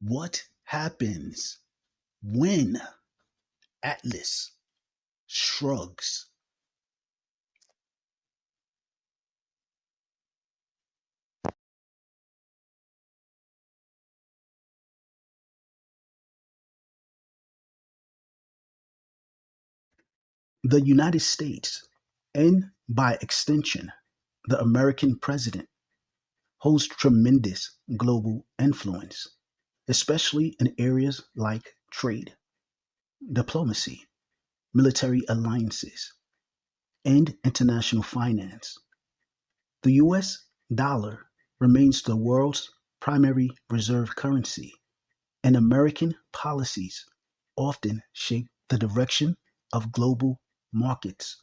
What happens when Atlas shrugs? The United States, and by extension, the American president, holds tremendous global influence, especially in areas like trade, diplomacy, military alliances, and international finance. The US dollar remains the world's primary reserve currency, and American policies often shape the direction of global markets.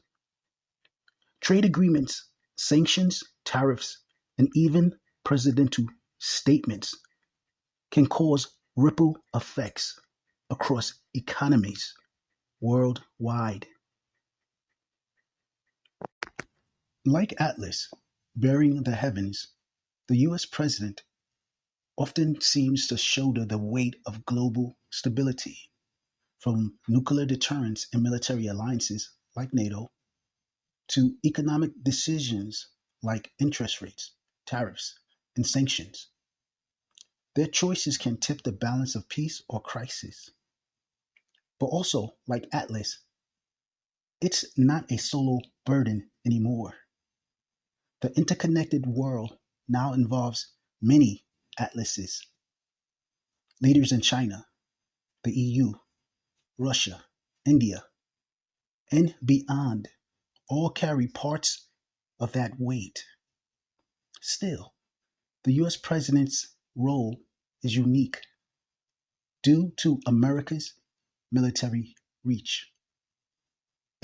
Trade agreements, sanctions, tariffs, and even presidential statements can cause ripple effects across economies worldwide. Like Atlas, bearing the heavens, the US president often seems to shoulder the weight of global stability, from nuclear deterrence and military alliances like NATO to economic decisions like interest rates, tariffs, and sanctions. Their choices can tip the balance of peace or crisis. But also, like Atlas, it's not a solo burden anymore. The interconnected world now involves many atlases. Leaders in China, the EU, Russia, India, and beyond all carry parts of that weight. Still, the US president's role is unique due to America's military reach,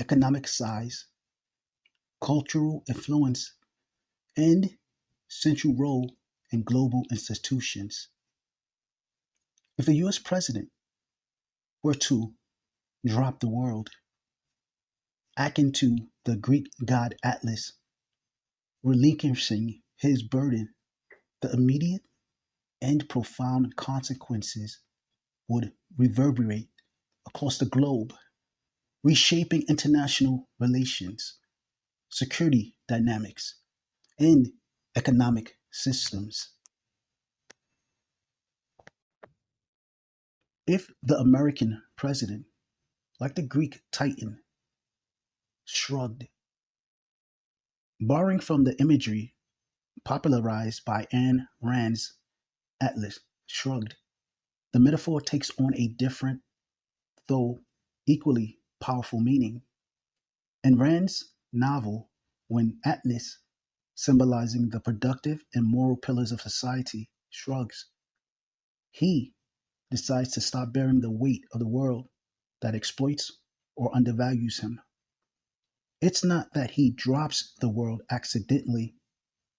economic size, cultural influence, and central role in global institutions. If the US president were to drop the world, akin to the Greek god Atlas, relinquishing his burden, the immediate and profound consequences would reverberate across the globe, reshaping international relations, security dynamics, and economic systems. If the American president, like the Greek titan, shrugged, borrowing from the imagery popularized by Ayn Rand's Atlas Shrugged, the metaphor takes on a different, though equally powerful meaning. In Rand's novel, when Atlas, symbolizing the productive and moral pillars of society, shrugs, he decides to stop bearing the weight of the world that exploits or undervalues him. It's not that he drops the world accidentally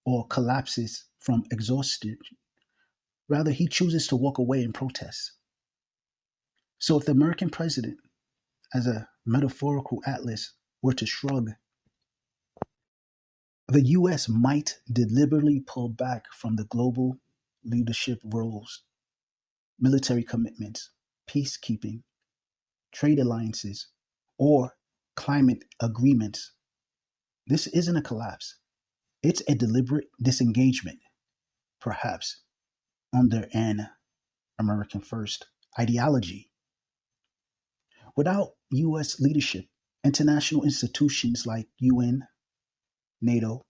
or collapses from exhaustion. Rather, he chooses to walk away in protest. So, if the American president, as a metaphorical atlas, were to shrug, the US might deliberately pull back from the global leadership roles, military commitments, peacekeeping, trade alliances, or climate agreements. This isn't a collapse, it's a deliberate disengagement, perhaps under an American First ideology. Without US leadership, international institutions like UN, NATO,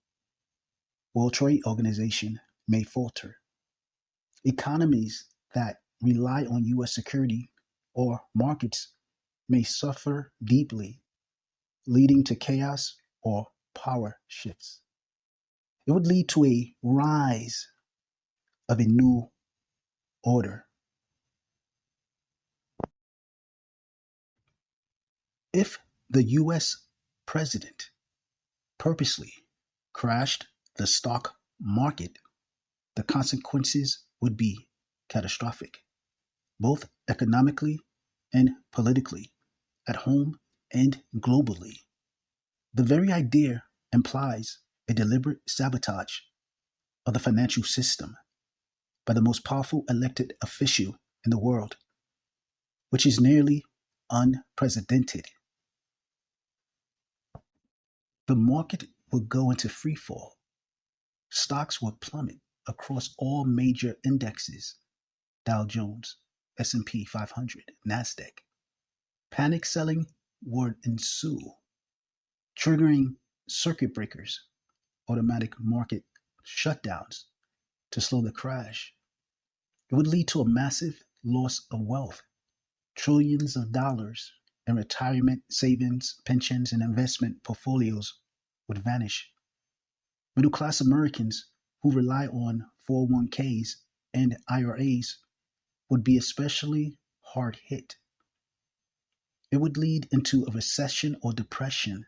World Trade Organization may falter. Economies that rely on US security or markets may suffer deeply, leading to chaos or power shifts. It would lead to a rise of a new order. If the US president purposely crashed the stock market, the consequences would be catastrophic, both economically and politically, at home and globally. The very idea implies a deliberate sabotage of the financial system by the most powerful elected official in the world, which is nearly unprecedented. The market would go into free fall. Stocks would plummet across all major indexes: Dow Jones, S&P 500, Nasdaq. Panic selling would ensue, triggering circuit breakers, automatic market shutdowns to slow the crash. It would lead to a massive loss of wealth. Trillions of dollars in retirement savings, pensions, and investment portfolios would vanish. Middle class Americans who rely on 401ks and IRAs would be especially hard hit. It would lead into a recession or depression.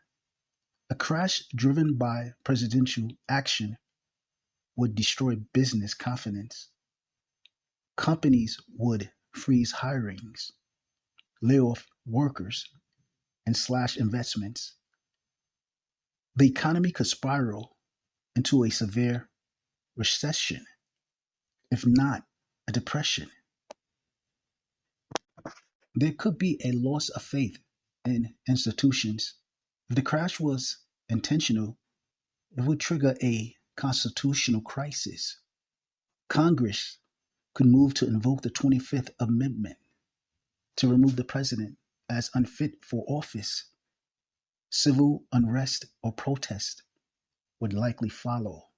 A crash driven by presidential action would destroy business confidence. Companies would freeze hirings, lay off workers, and slash investments. The economy could spiral into a severe recession, if not a depression. There could be a loss of faith in institutions. If the crash was intentional, it would trigger a constitutional crisis. Congress could move to invoke the 25th Amendment to remove the president as unfit for office. Civil unrest or protest would likely follow.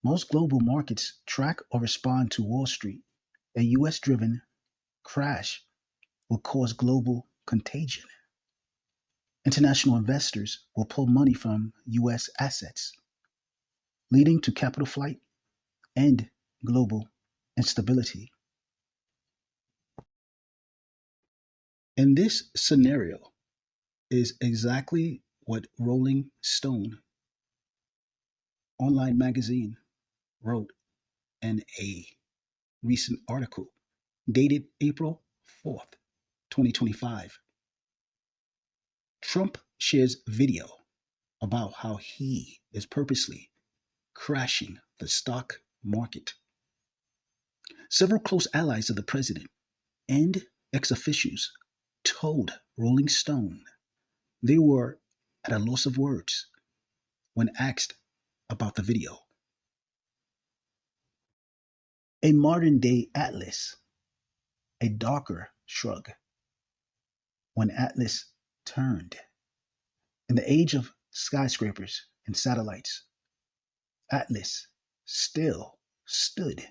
Most global markets track or respond to Wall Street. A US driven crash will cause global contagion. International investors will pull money from US assets, leading to capital flight and global instability. And this scenario is exactly what Rolling Stone online magazine wrote in a recent article dated April 4th, 2025. Trump shares video about how he is purposely crashing the stock market. Several close allies of the president and ex officials told Rolling Stone they were at a loss of words when asked about the video. A modern day Atlas, a darker shrug. When Atlas turned. In the age of skyscrapers and satellites, Atlas still stood,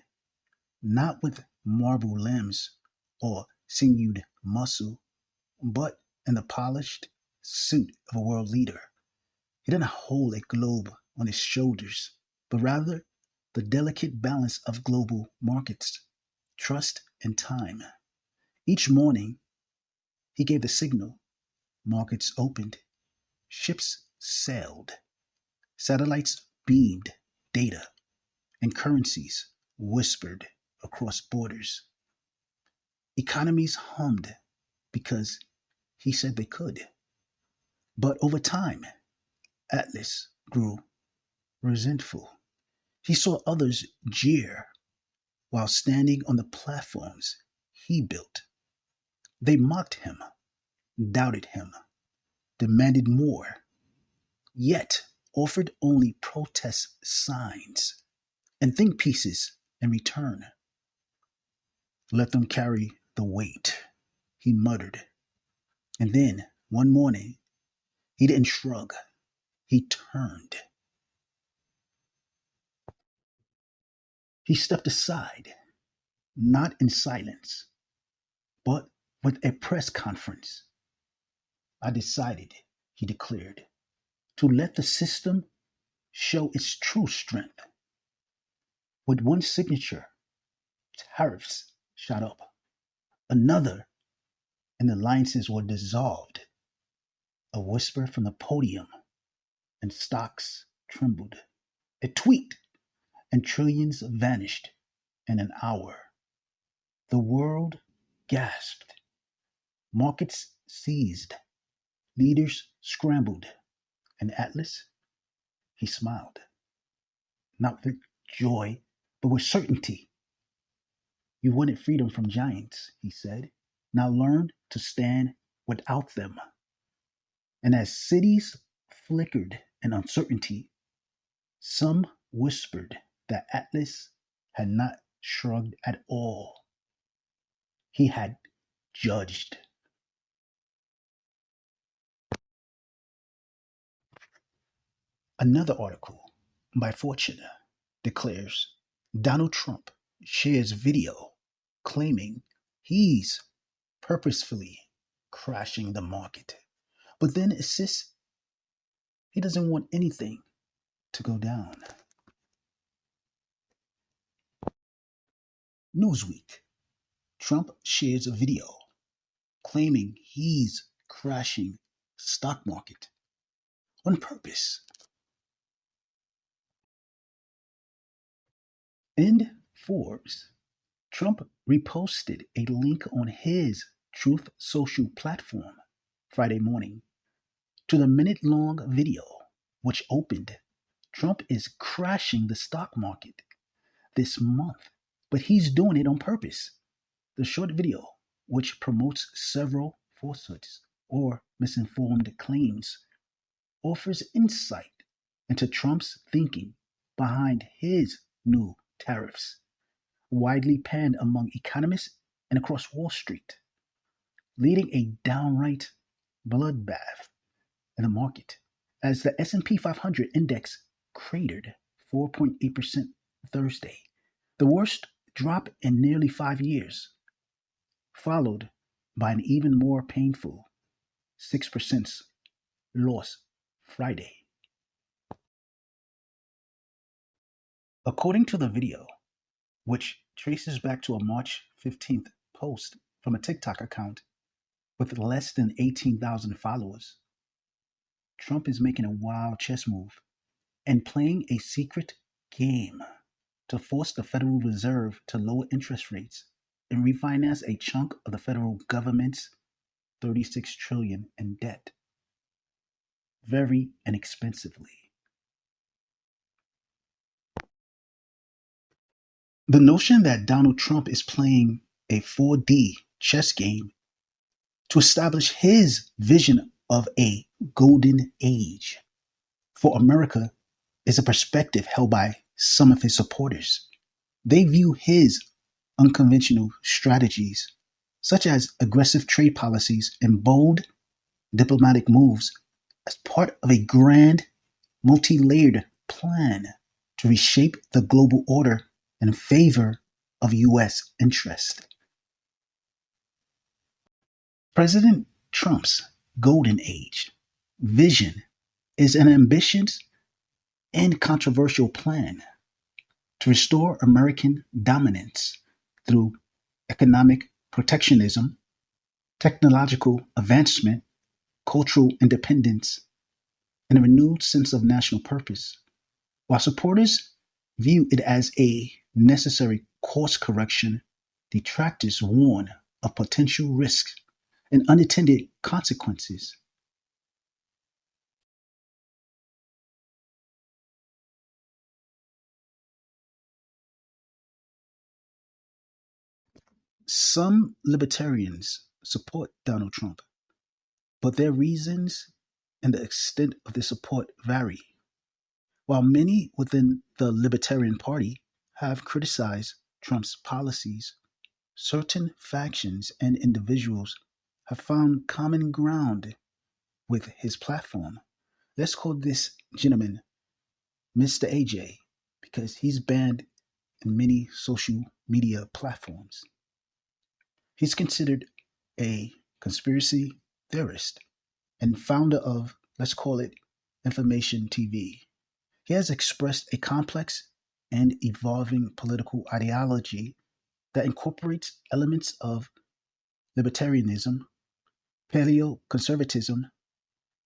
not with marble limbs or sinewed muscle, but in the polished suit of a world leader. He didn't hold a globe on his shoulders, but rather the delicate balance of global markets, trust, and time. Each morning, he gave the signal. Markets opened, ships sailed, satellites beamed data, and currencies whispered across borders. Economies hummed because he said they could. But over time, Atlas grew resentful. He saw others jeer while standing on the platforms he built. They mocked him, doubted him, demanded more, yet offered only protest signs and think pieces in return. Let them carry the weight, he muttered. And then, one morning, he didn't shrug. He turned. He stepped aside, not in silence, but with a press conference. I decided, he declared, to let the system show its true strength. With one signature, tariffs shot up. Another, and alliances were dissolved. A whisper from the podium, and stocks trembled. A tweet, and trillions vanished in an hour. The world gasped. Markets seized. Leaders scrambled. And Atlas, he smiled. Not with joy, but with certainty. You wanted freedom from giants, he said. Now learn to stand without them. And as cities flickered in uncertainty, some whispered that Atlas had not shrugged at all. He had judged. Another article by Fortune declares Donald Trump shares video claiming he's purposefully crashing the market, but then insists he doesn't want anything to go down. Newsweek. Trump shares a video claiming he's crashing stock market on purpose. And Forbes. Trump reposted a link on his Truth Social platform Friday morning to the minute-long video, which opened Trump is crashing the stock market this month, but he's doing it on purpose. The short video, which promotes several falsehoods or misinformed claims, offers insight into Trump's thinking behind his new tariffs, widely panned among economists and across Wall Street, leading a downright bloodbath in the market as the S&P 500 index cratered 4.8% Thursday, the worst drop in nearly 5 years, followed by an even more painful 6% loss Friday. According to the video, which traces back to a March 15th post from a TikTok account with less than 18,000 followers, Trump is making a wild chess move and playing a secret game to force the Federal Reserve to lower interest rates and refinance a chunk of the federal government's 36 trillion in debt very inexpensively. The notion that Donald Trump is playing a 4D chess game to establish his vision of a golden age for America is a perspective held by some of his supporters. They view his unconventional strategies, such as aggressive trade policies and bold diplomatic moves, as part of a grand, multi layered plan to reshape the global order in favor of U.S. interest. President Trump's golden age vision is an ambitious and controversial plan to restore American dominance through economic protectionism, technological advancement, cultural independence, and a renewed sense of national purpose. While supporters view it as a necessary course correction, detractors warn of potential risks and unintended consequences. Some libertarians support Donald Trump, but their reasons and the extent of their support vary. While many within the Libertarian Party have criticized Trump's policies, certain factions and individuals have found common ground with his platform. Let's call this gentleman Mr. AJ because he's banned in many social media platforms. He's considered a conspiracy theorist and founder of, let's call it, Information TV. He has expressed a complex and evolving political ideology that incorporates elements of libertarianism, paleoconservatism,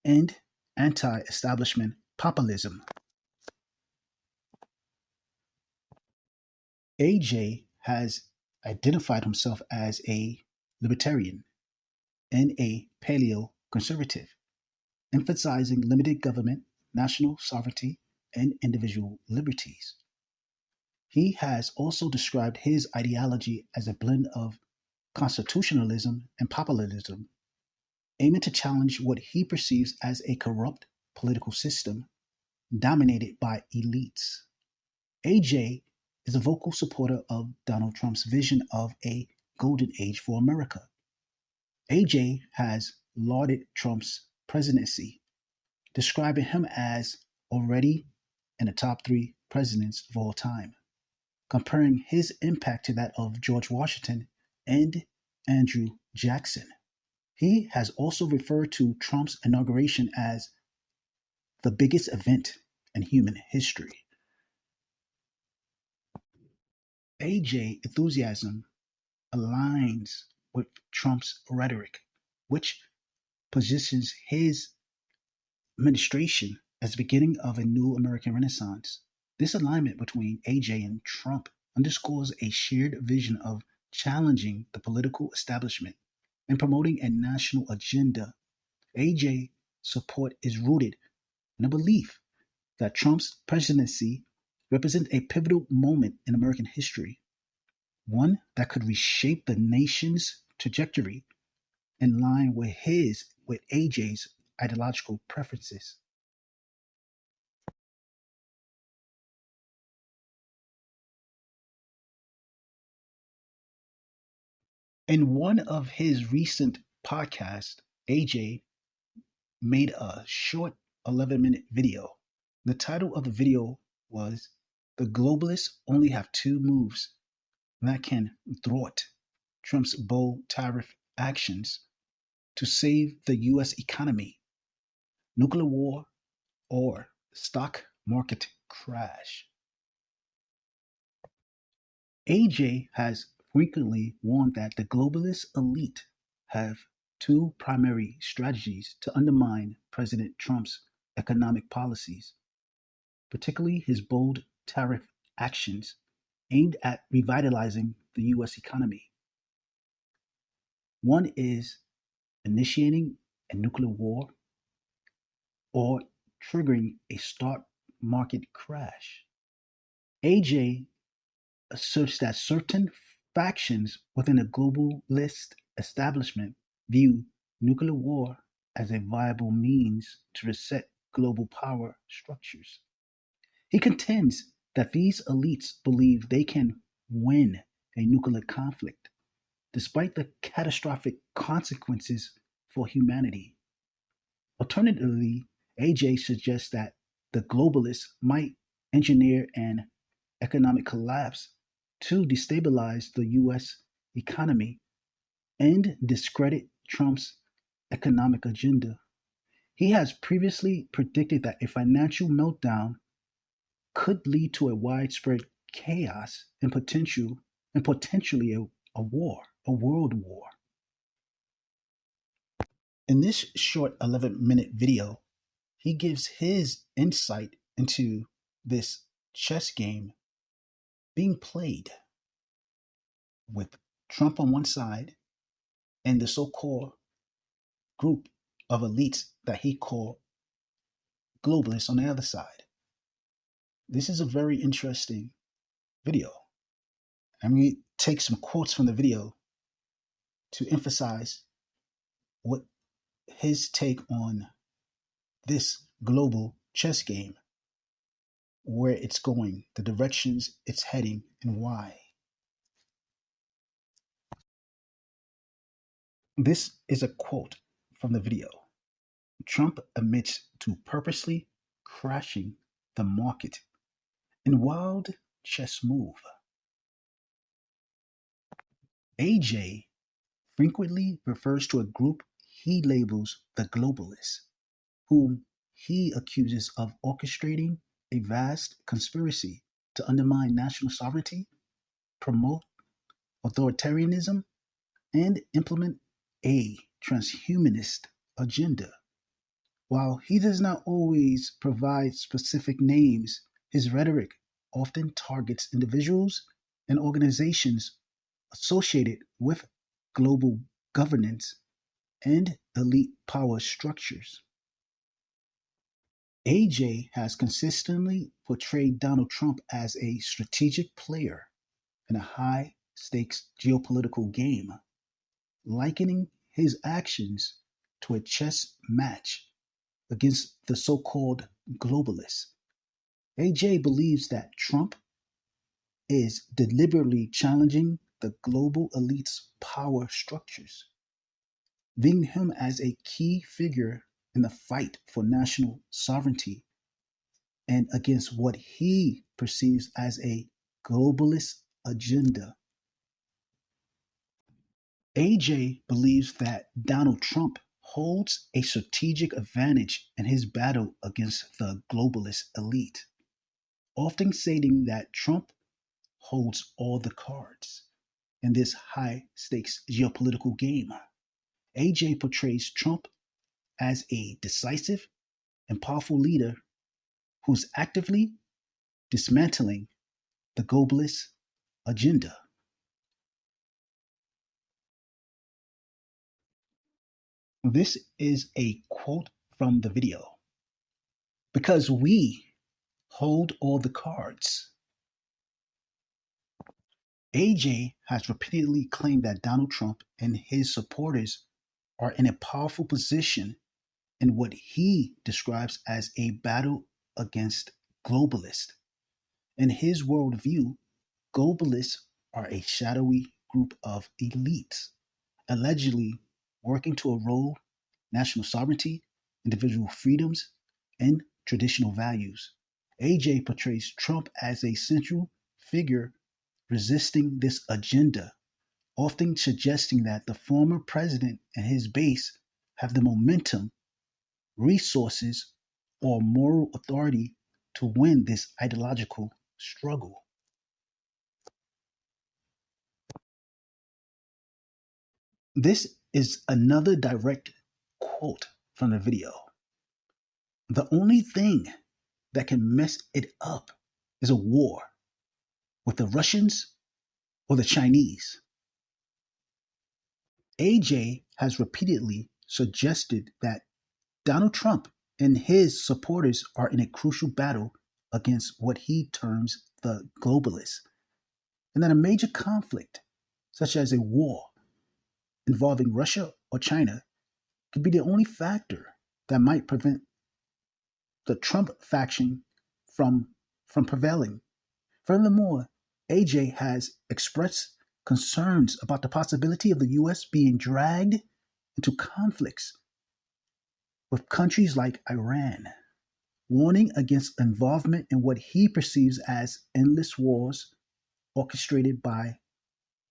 and anti establishment populism. AJ has identified himself as a libertarian and a paleoconservative, emphasizing limited government, national sovereignty, and individual liberties. He has also described his ideology as a blend of constitutionalism and populism, aiming to challenge what he perceives as a corrupt political system dominated by elites. AJ is a vocal supporter of Donald Trump's vision of a golden age for America. AJ has lauded Trump's presidency, describing him as already in the top three presidents of all time, comparing his impact to that of George Washington and Andrew Jackson. He has also referred to Trump's inauguration as the biggest event in human history. AJ enthusiasm aligns with Trump's rhetoric, which positions his administration as the beginning of a new American Renaissance. This alignment between AJ and Trump underscores a shared vision of challenging the political establishment and promoting a national agenda. AJ support is rooted in a belief that Trump's presidency represents a pivotal moment in American history, one that could reshape the nation's trajectory in line with AJ's ideological preferences. In one of his recent podcasts, AJ made a short 11-minute video. The title of the video was "The Globalists Only Have Two Moves That Can Thwart Trump's Bold Tariff Actions to Save the US Economy: Nuclear War or Stock Market Crash." AJ has frequently warned that the globalist elite have two primary strategies to undermine President Trump's economic policies, particularly his bold tariff actions aimed at revitalizing the US economy. One is initiating a nuclear war or triggering a stock market crash. AJ asserts that certain factions within the globalist establishment view nuclear war as a viable means to reset global power structures. He contends that these elites believe they can win a nuclear conflict despite the catastrophic consequences for humanity. Alternatively, AJ suggests that the globalists might engineer an economic collapse to destabilize the US economy and discredit Trump's economic agenda. He has previously predicted that a financial meltdown could lead to a widespread chaos and potentially a war, a world war. In this short 11-minute video, he gives his insight into this chess game being played with Trump on one side and the so-called group of elites that he called globalists on the other side. This is a very interesting video. I'm going to take some quotes from the video to emphasize what his take on this global chess game, where it's going, the directions it's heading, and why. This is a quote from the video. Trump admits to purposely crashing the market in wild chess move. AJ frequently refers to a group he labels the globalists, whom he accuses of orchestrating a vast conspiracy to undermine national sovereignty, promote authoritarianism, and implement a transhumanist agenda. While he does not always provide specific names, his rhetoric often targets individuals and organizations associated with global governance and elite power structures. AJ has consistently portrayed Donald Trump as a strategic player in a high stakes geopolitical game, likening his actions to a chess match against the so called globalists. AJ believes that Trump is deliberately challenging the global elite's power structures, viewing him as a key figure in the fight for national sovereignty and against what he perceives as a globalist agenda. AJ believes that Donald Trump holds a strategic advantage in his battle against the globalist elite, often stating that Trump holds all the cards in this high stakes geopolitical game. AJ portrays Trump as a decisive and powerful leader who's actively dismantling the globalist agenda. This is a quote from the video. Because we hold all the cards. AJ has repeatedly claimed that Donald Trump and his supporters are in a powerful position in what he describes as a battle against globalists. In his worldview, globalists are a shadowy group of elites, allegedly working to erode national sovereignty, individual freedoms, and traditional values. AJ portrays Trump as a central figure resisting this agenda, often suggesting that the former president and his base have the momentum, resources, or moral authority to win this ideological struggle. This is another direct quote from the video. The only thing that can mess it up is a war with the Russians or the Chinese. AJ has repeatedly suggested that Donald Trump and his supporters are in a crucial battle against what he terms the globalists, and that a major conflict, such as a war involving Russia or China, could be the only factor that might prevent the Trump faction from prevailing. Furthermore, AJ has expressed concerns about the possibility of the U.S. being dragged into conflicts with countries like Iran, warning against involvement in what he perceives as endless wars orchestrated by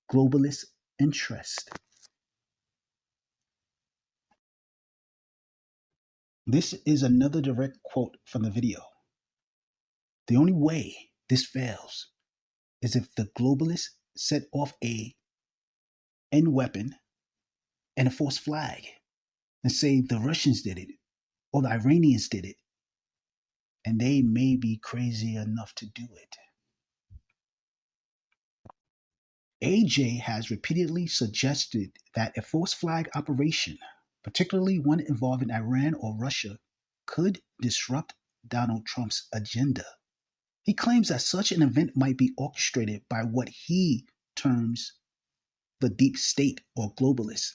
globalist interests. This is another direct quote from the video. The only way this fails is if the globalists set off a end weapon and a false flag and say the Russians did it or the Iranians did it, and they may be crazy enough to do it. AJ has repeatedly suggested that a false flag operation, particularly one involving Iran or Russia, could disrupt Donald Trump's agenda. He claims that such an event might be orchestrated by what he terms the deep state or globalists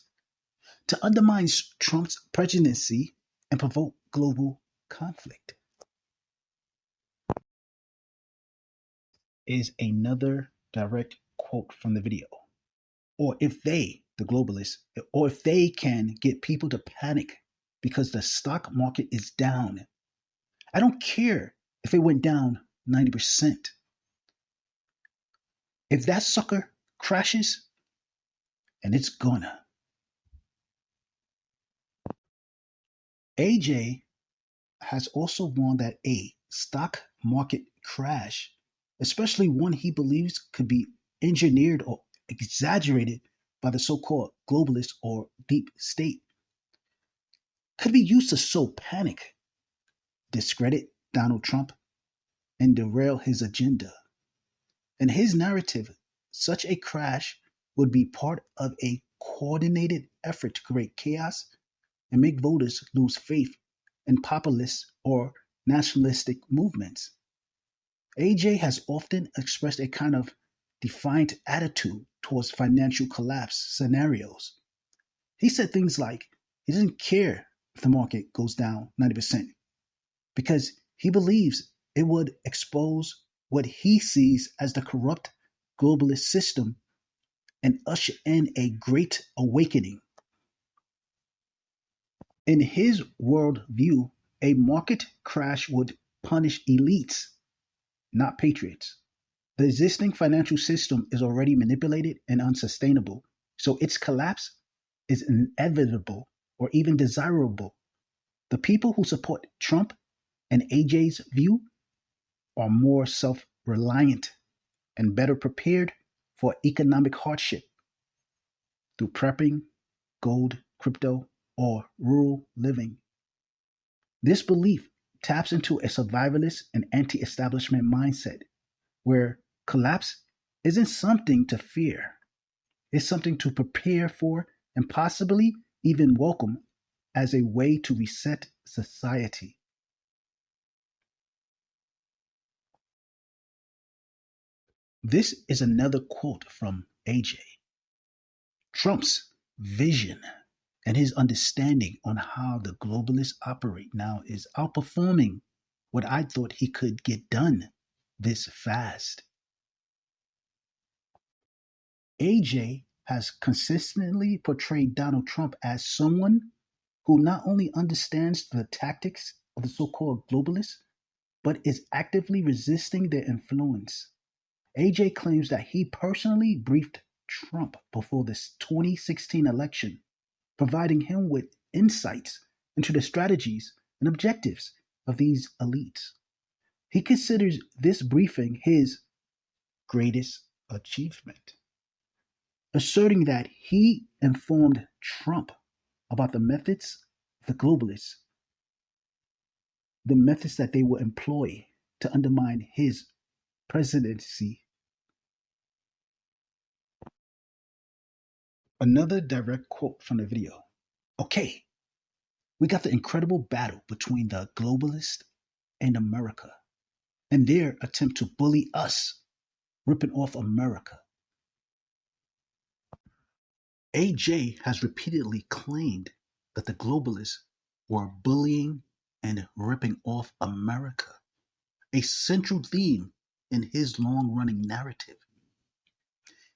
to undermine Trump's presidency and provoke global conflict. Is another direct quote from the video. Or if they, the globalists, or if they can get people to panic because the stock market is down. I don't care if it went down 90%. If that sucker crashes, and it's gonna, AJ has also warned that a stock market crash, especially one he believes could be engineered or exaggerated by the so called globalist or deep state, could be used to sow panic, discredit Donald Trump, and derail his agenda. In his narrative, such a crash would be part of a coordinated effort to create chaos and make voters lose faith in populist or nationalistic movements. AJ has often expressed a kind of defiant attitude towards financial collapse scenarios. He said things like he doesn't care if the market goes down 90% because he believes it would expose what he sees as the corrupt globalist system and usher in a great awakening. In his worldview, a market crash would punish elites, not patriots. The existing financial system is already manipulated and unsustainable, so its collapse is inevitable or even desirable. The people who support Trump and AJ's view are more self reliant and better prepared for economic hardship through prepping, gold, crypto, or rural living. This belief taps into a survivalist and anti establishment mindset where collapse isn't something to fear, it's something to prepare for and possibly even welcome as a way to reset society. This is another quote from AJ. Trump's vision and his understanding on how the globalists operate now is outperforming what I thought he could get done this fast. AJ has consistently portrayed Donald Trump as someone who not only understands the tactics of the so called globalists, but is actively resisting their influence. AJ claims that he personally briefed Trump before the 2016 election, providing him with insights into the strategies and objectives of these elites. He considers this briefing his greatest achievement, asserting that he informed Trump about the methods of the globalists, the methods that they will employ to undermine his presidency. Another direct quote from the video. Okay, we got the incredible battle between the globalists and America and their attempt to bully us, ripping off America. AJ has repeatedly claimed that the globalists were bullying and ripping off America, a central theme in his long running narrative.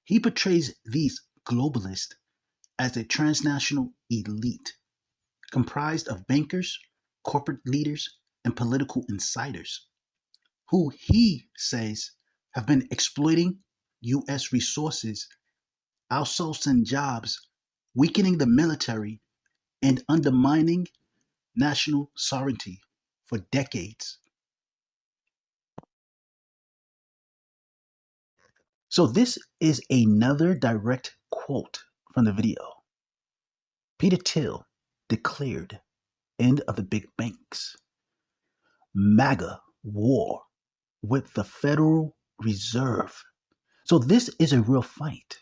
He portrays these globalists as a transnational elite comprised of bankers, corporate leaders, and political insiders who he says have been exploiting U.S. resources, outsourcing jobs, weakening the military, and undermining national sovereignty for decades. So, this is another direct quote from the video. Peter Thiel declared end of the big banks, MAGA war with the Federal Reserve. So, this is a real fight.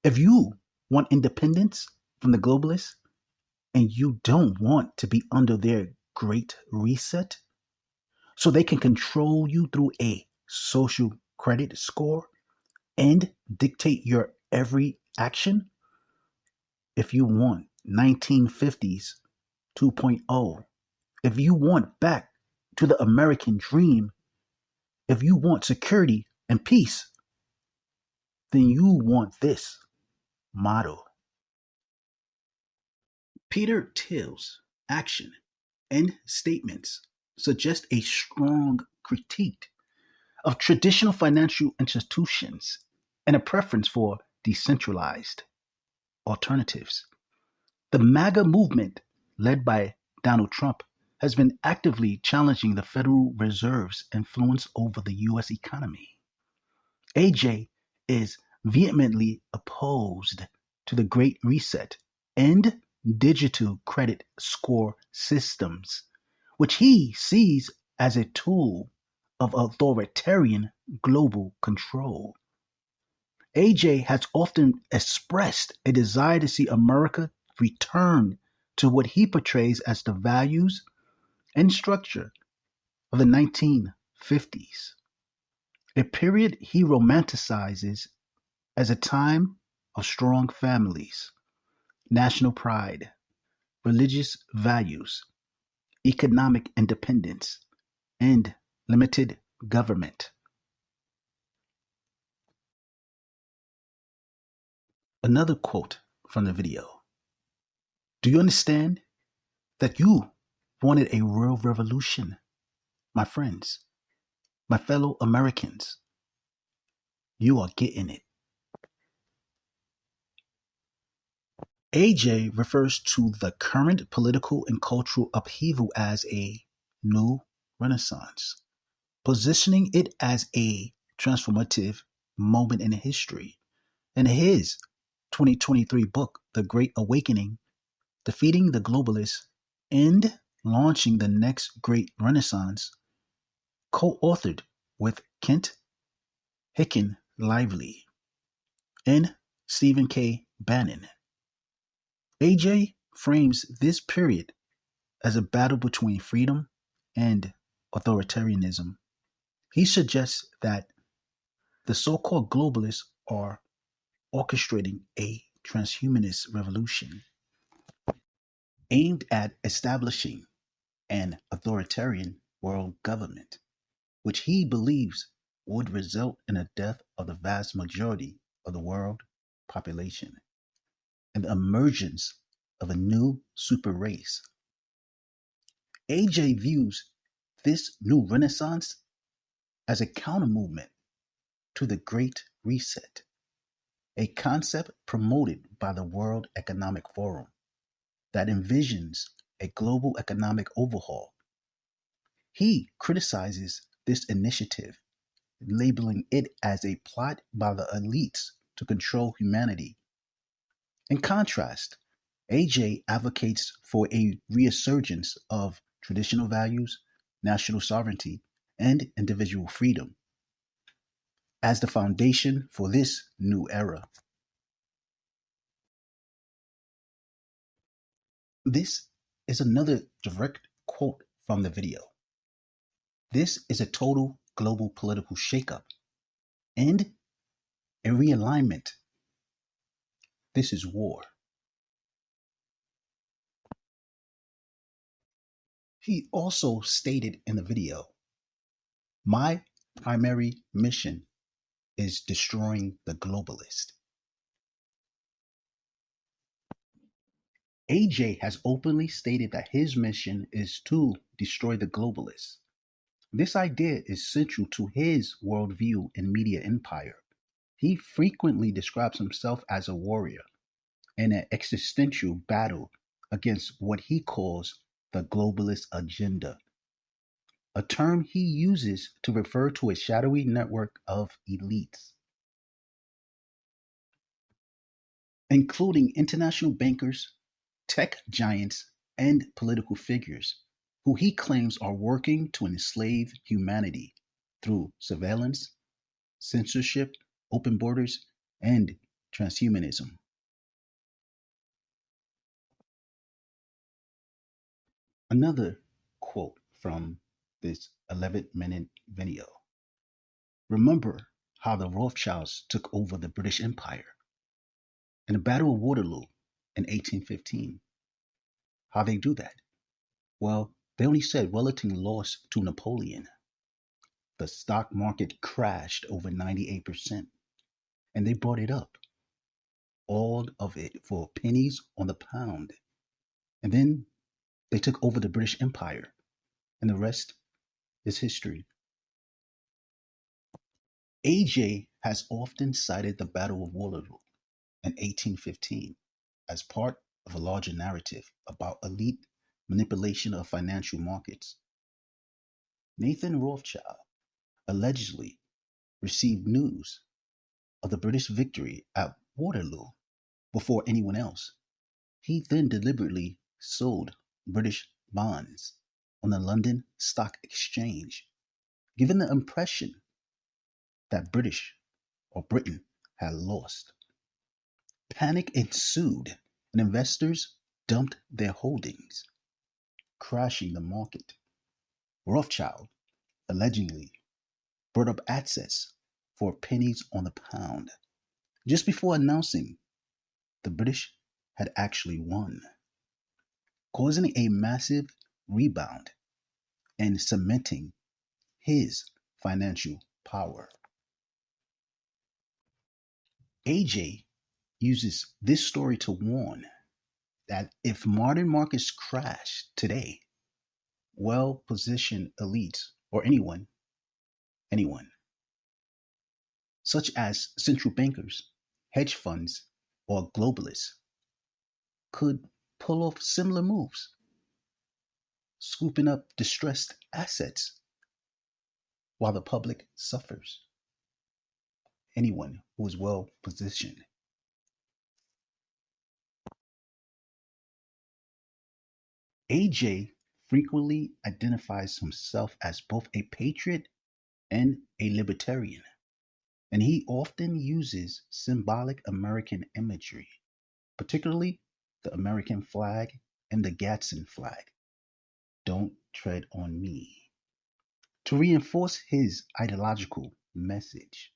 If you want independence from the globalists and you don't want to be under their great reset, so they can control you through a social credit score and dictate your every action, if you want 1950s 2.0, if you want back to the American dream, if you want security and peace, then you want this model. Peter Thiel's action and statements suggest a strong critique of traditional financial institutions and a preference for decentralized alternatives. The MAGA movement, led by Donald Trump, has been actively challenging the Federal Reserve's influence over the U.S. economy. AJ is vehemently opposed to the Great Reset and digital credit score systems, which he sees as a tool of authoritarian global control. AJ has often expressed a desire to see America return to what he portrays as the values and structure of the 1950s, a period he romanticizes as a time of strong families, national pride, religious values, economic independence, and limited government. Another quote from the video. Do you understand that you wanted a real revolution, my friends, my fellow Americans? You are getting it. AJ refers to the current political and cultural upheaval as a new renaissance, positioning it as a transformative moment in history. In his 2023 book, The Great Awakening, Defeating the Globalists and Launching the Next Great Renaissance, co-authored with Kent Hicken Lively and Stephen K. Bannon. AJ frames this period as a battle between freedom and authoritarianism. He suggests that the so-called globalists are orchestrating a transhumanist revolution aimed at establishing an authoritarian world government, which he believes would result in the death of the vast majority of the world population and the emergence of a new super race. AJ views this new renaissance as a counter movement to the Great Reset, a concept promoted by the World Economic Forum that envisions a global economic overhaul. He criticizes this initiative, labeling it as a plot by the elites to control humanity. In contrast, AJ advocates for a resurgence of traditional values, national sovereignty, and individual freedom as the foundation for this new era. This is another direct quote from the video. This is a total global political shakeup and a realignment. This is war. He also stated in the video, my primary mission is destroying the globalist. AJ has openly stated that his mission is to destroy the globalists. This idea is central to his worldview and media empire. He frequently describes himself as a warrior in an existential battle against what he calls the globalist agenda, a term he uses to refer to a shadowy network of elites, including international bankers, tech giants, and political figures who he claims are working to enslave humanity through surveillance, censorship, open borders, and transhumanism. Another quote from this 11-minute video. Remember how the Rothschilds took over the British Empire in the Battle of Waterloo in 1815. How they do that? Well, they only said Wellington lost to Napoleon. The stock market crashed over 98%, and they brought it up, all of it for pennies on the pound. And then they took over the British Empire, and the rest is history. AJ has often cited the Battle of Waterloo in 1815 as part of a larger narrative about elite manipulation of financial markets. Nathan Rothschild allegedly received news of the British victory at Waterloo before anyone else. He then deliberately sold British bonds on the London Stock Exchange, giving the impression that Britain had lost. Panic ensued and investors dumped their holdings, crashing the market. Rothschild allegedly brought up assets for pennies on the pound just before announcing the British had actually won, causing a massive rebound and cementing his financial power. AJ uses this story to warn that if modern markets crash today, well positioned elites or anyone, such as central bankers, hedge funds, or globalists, could pull off similar moves, scooping up distressed assets while the public suffers. Anyone who is well positioned. AJ frequently identifies himself as both a patriot and a libertarian, and he often uses symbolic American imagery, particularly the American flag and the Gadsden flag. Don't tread on me. To reinforce his ideological message.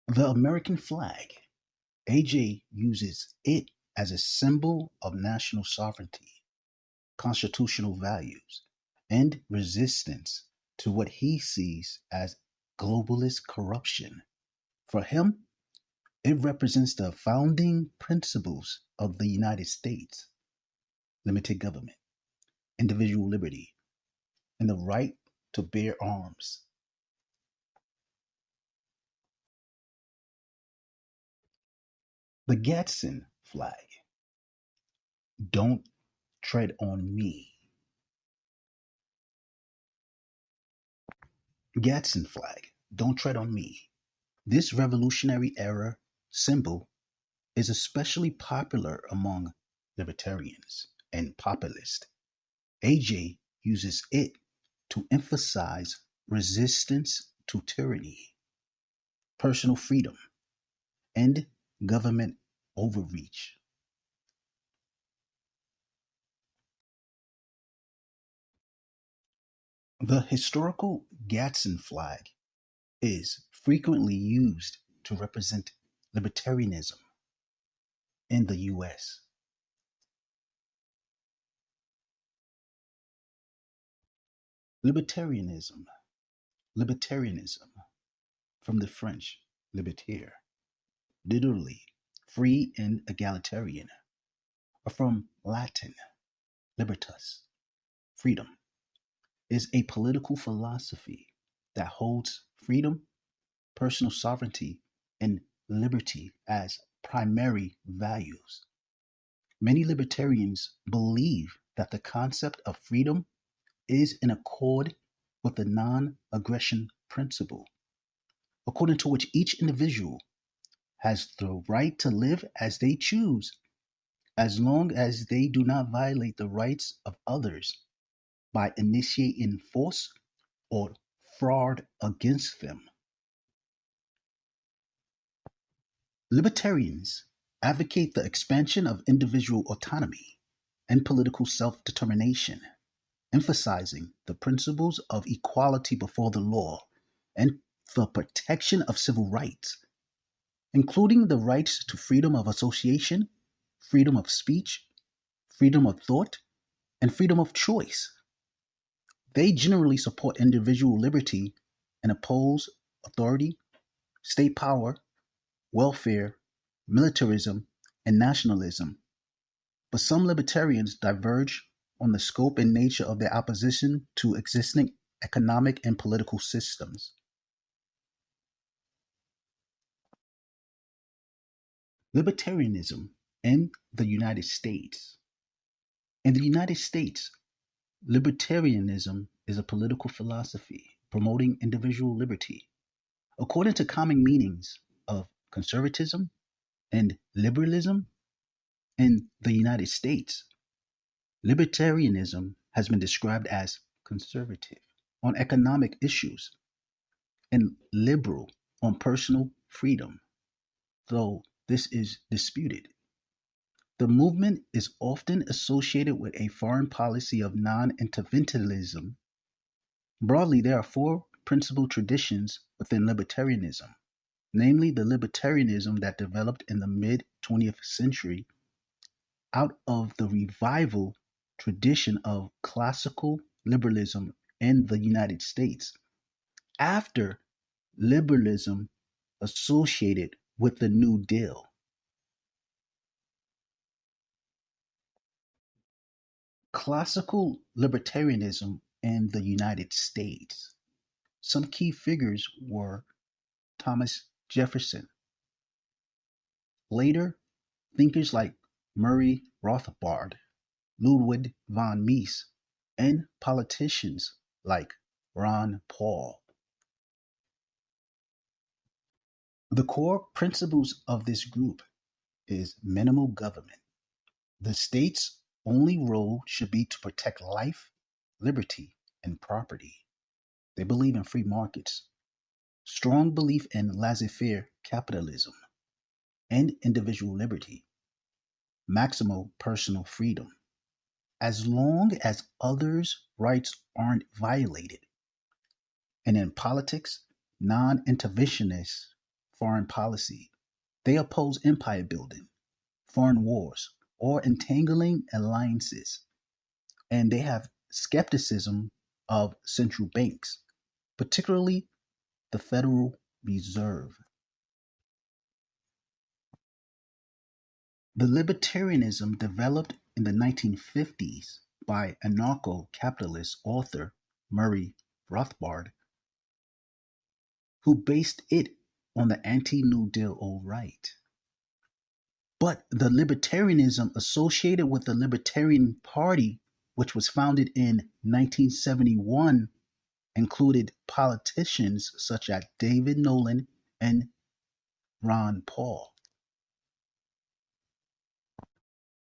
The American flag, AJ uses it as a symbol of national sovereignty, constitutional values, and resistance to what he sees as globalist corruption. For him, it represents the founding principles of the United States: limited government, individual liberty, and the right to bear arms. The Gadsden flag, don't tread on me. Gadsden flag, don't tread on me. This Revolutionary Era symbol is especially popular among libertarians and populists. AJ uses it to emphasize resistance to tyranny, personal freedom, and government overreach. The historical Gadsden flag is frequently used to represent libertarianism in the US. Libertarianism, libertarianism, from the French libertaire, literally free and egalitarian, or from Latin libertas, freedom, is a political philosophy that holds freedom, personal sovereignty, and liberty as primary values. Many libertarians believe that the concept of freedom is in accord with the non aggression principle, according to which each individual has the right to live as they choose, as long as they do not violate the rights of others by initiating force or fraud against them. Libertarians advocate the expansion of individual autonomy and political self determination, emphasizing the principles of equality before the law and the protection of civil rights, including the rights to freedom of association, freedom of speech, freedom of thought, and freedom of choice. They generally support individual liberty and oppose authority, state power, welfare, militarism, and nationalism. But some libertarians diverge on the scope and nature of their opposition to existing economic and political systems. Libertarianism in the United States. In the United States, libertarianism is a political philosophy promoting individual liberty. According to common meanings of conservatism and liberalism in the United States, libertarianism has been described as conservative on economic issues and liberal on personal freedom, though this is disputed. The movement is often associated with a foreign policy of non interventionism. Broadly, there are four principal traditions within libertarianism, namely the libertarianism that developed in the mid 20th century out of the revival tradition of classical liberalism in the United States after liberalism associated with the New Deal. Classical libertarianism in the United States. Some key figures were Thomas Jefferson. Later, thinkers like Murray Rothbard, Ludwig von Mises, and politicians like Ron Paul. The core principles of this group is minimal government. The state's only role should be to protect life, liberty, and property. They believe in free markets, strong belief in laissez-faire capitalism, and individual liberty, maximal personal freedom, as long as others' rights aren't violated. And in politics, non interventionist foreign policy. They oppose empire building, foreign wars, or entangling alliances. And they have skepticism of central banks, particularly the Federal Reserve. The libertarianism developed in the 1950s by anarcho-capitalist author Murray Rothbard, who based it on the anti-New Deal alt-right. But the libertarianism associated with the Libertarian Party, which was founded in 1971, included politicians such as David Nolan and Ron Paul.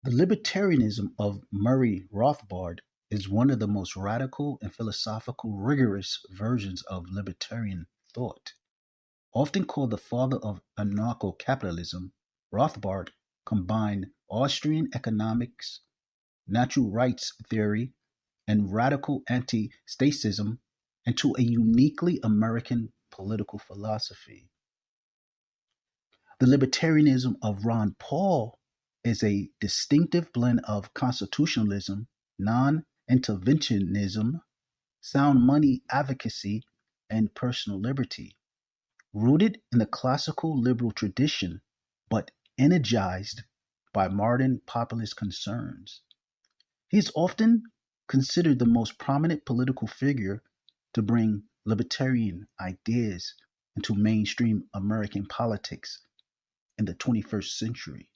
The libertarianism of Murray Rothbard is one of the most radical and philosophical rigorous versions of libertarian thought. Often called the father of anarcho-capitalism, Rothbard combined Austrian economics, natural rights theory, and radical anti-statism into a uniquely American political philosophy. The libertarianism of Ron Paul is a distinctive blend of constitutionalism, non-interventionism, sound money advocacy, and personal liberty, rooted in the classical liberal tradition, but energized by modern populist concerns. He is often considered the most prominent political figure to bring libertarian ideas into mainstream American politics in the 21st century.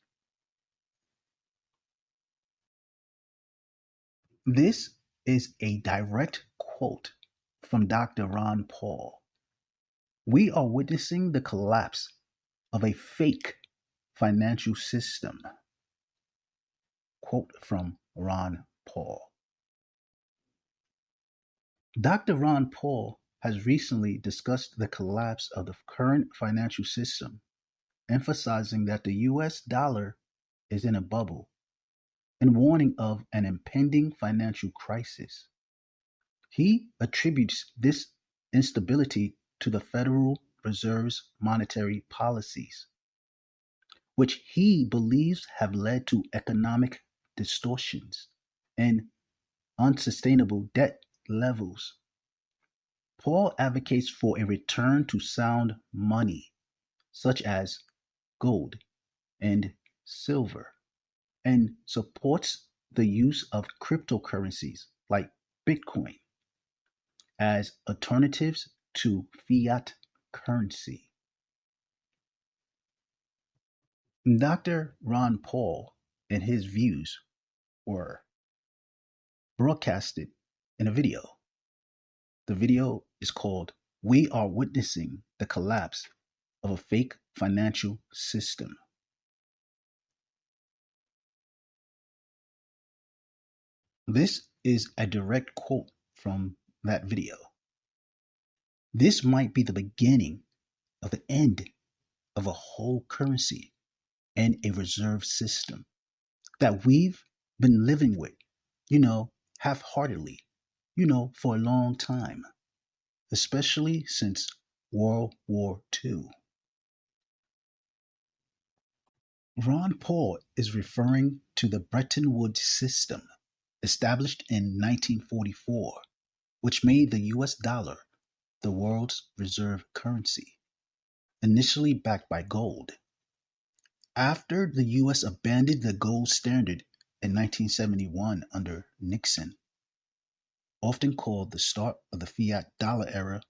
This is a direct quote from Dr. Ron Paul. We are witnessing the collapse of a fake financial system. Quote from Ron Paul. Dr. Ron Paul has recently discussed the collapse of the current financial system, emphasizing that the US dollar is in a bubble and warning of an impending financial crisis. He attributes this instability to the Federal Reserve's monetary policies, which he believes have led to economic distortions and unsustainable debt levels. Paul advocates for a return to sound money, such as gold and silver, and supports the use of cryptocurrencies like Bitcoin as alternatives to fiat currency. Dr. Ron Paul and his views were broadcasted in a video. The video is called "We Are Witnessing the Collapse of a Fake Financial System." This is a direct quote from that video. This might be the beginning of the end of a whole currency and a reserve system. that we've been living with, half heartedly, for a long time, especially since World War II. Ron Paul is referring to the Bretton Woods system established in 1944, which made the US dollar the world's reserve currency, initially backed by gold. After the US abandoned the gold standard in 1971 under Nixon, often called the start of the fiat dollar era,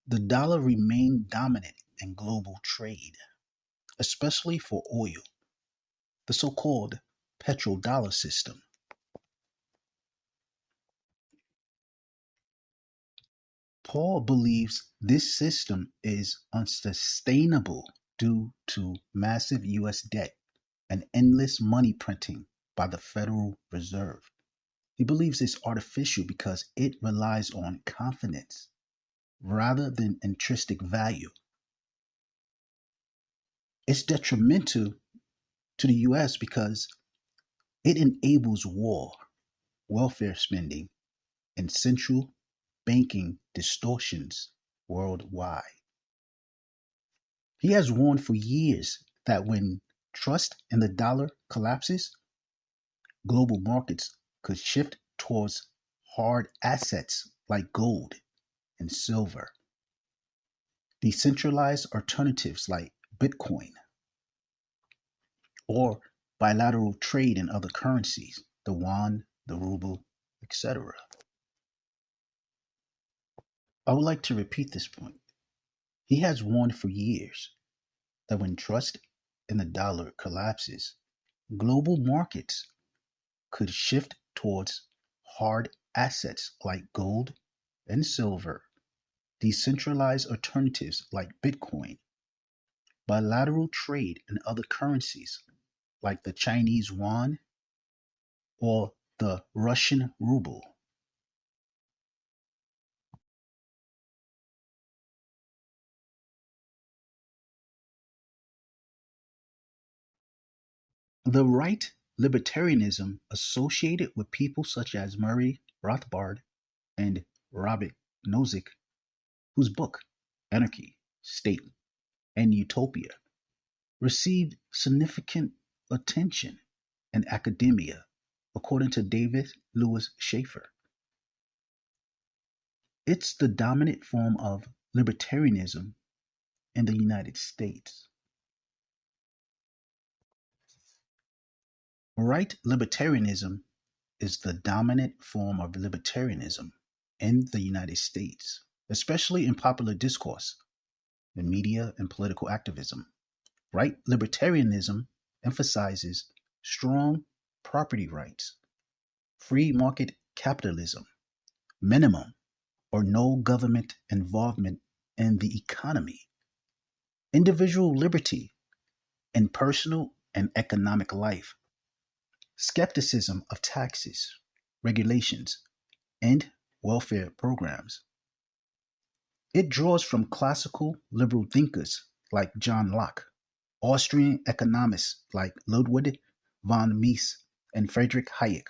the dollar remained dominant in global trade, especially for oil, the so called petrodollar system. Paul believes this system is unsustainable due to massive US debt and endless money printing by the Federal Reserve. He believes it's artificial because it relies on confidence rather than intrinsic value. It's detrimental to the US because it enables war, welfare spending, and central banking distortions worldwide. He has warned for years that when trust in the dollar collapses, global markets could shift towards hard assets like gold and silver, decentralized alternatives like Bitcoin, or bilateral trade in other currencies, the yuan, the ruble, etc. I would like to repeat this point. He has warned for years that when trust in the dollar collapses, global markets could shift towards hard assets like gold and silver, decentralized alternatives like Bitcoin, bilateral trade in other currencies like the Chinese yuan or the Russian ruble. The right libertarianism associated with people such as Murray Rothbard and Robert Nozick, whose book Anarchy, State, and Utopia received significant attention in academia, according to David Lewis Schaeffer. It's the dominant form of libertarianism in the United States. Right libertarianism is the dominant form of libertarianism in the United States, especially in popular discourse, in media, and political activism. Right libertarianism emphasizes strong property rights, free market capitalism, minimum or no government involvement in the economy, individual liberty in personal and economic life, skepticism of taxes, regulations, and welfare programs. It draws from classical liberal thinkers like John Locke, Austrian economists like Ludwig von Mises and Friedrich Hayek,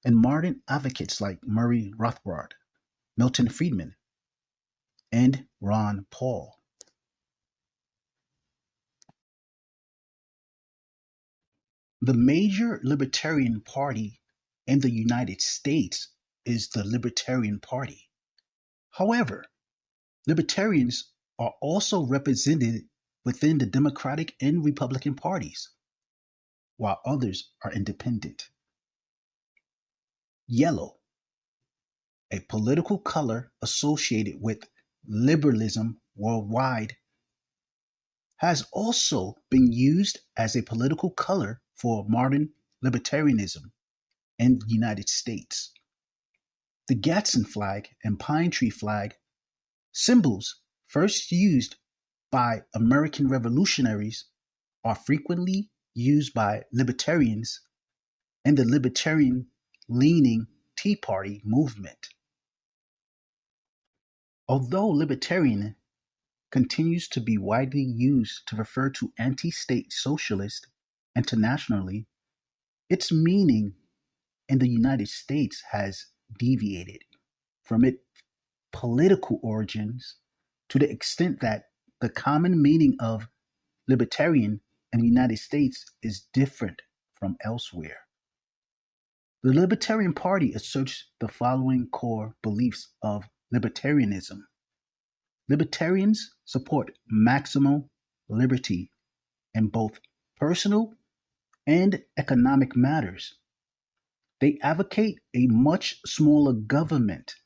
and modern advocates like Murray Rothbard, Milton Friedman, and Ron Paul. The major libertarian party in the United States is the Libertarian Party. However, libertarians are also represented within the Democratic and Republican parties, while others are independent. Yellow, a political color associated with liberalism worldwide, has also been used as a political color for modern libertarianism in the United States. The Gadsden flag and pine tree flag, symbols first used by American revolutionaries, are frequently used by libertarians and the libertarian leaning Tea Party movement. Although libertarian continues to be widely used to refer to anti state socialists internationally, Its meaning in the United States has deviated from its political origins to the extent that the common meaning of libertarian in the United States is different from elsewhere. The Libertarian Party asserts the following core beliefs of libertarianism. Libertarians support maximal liberty in both personal and economic matters. They advocate a much smaller government,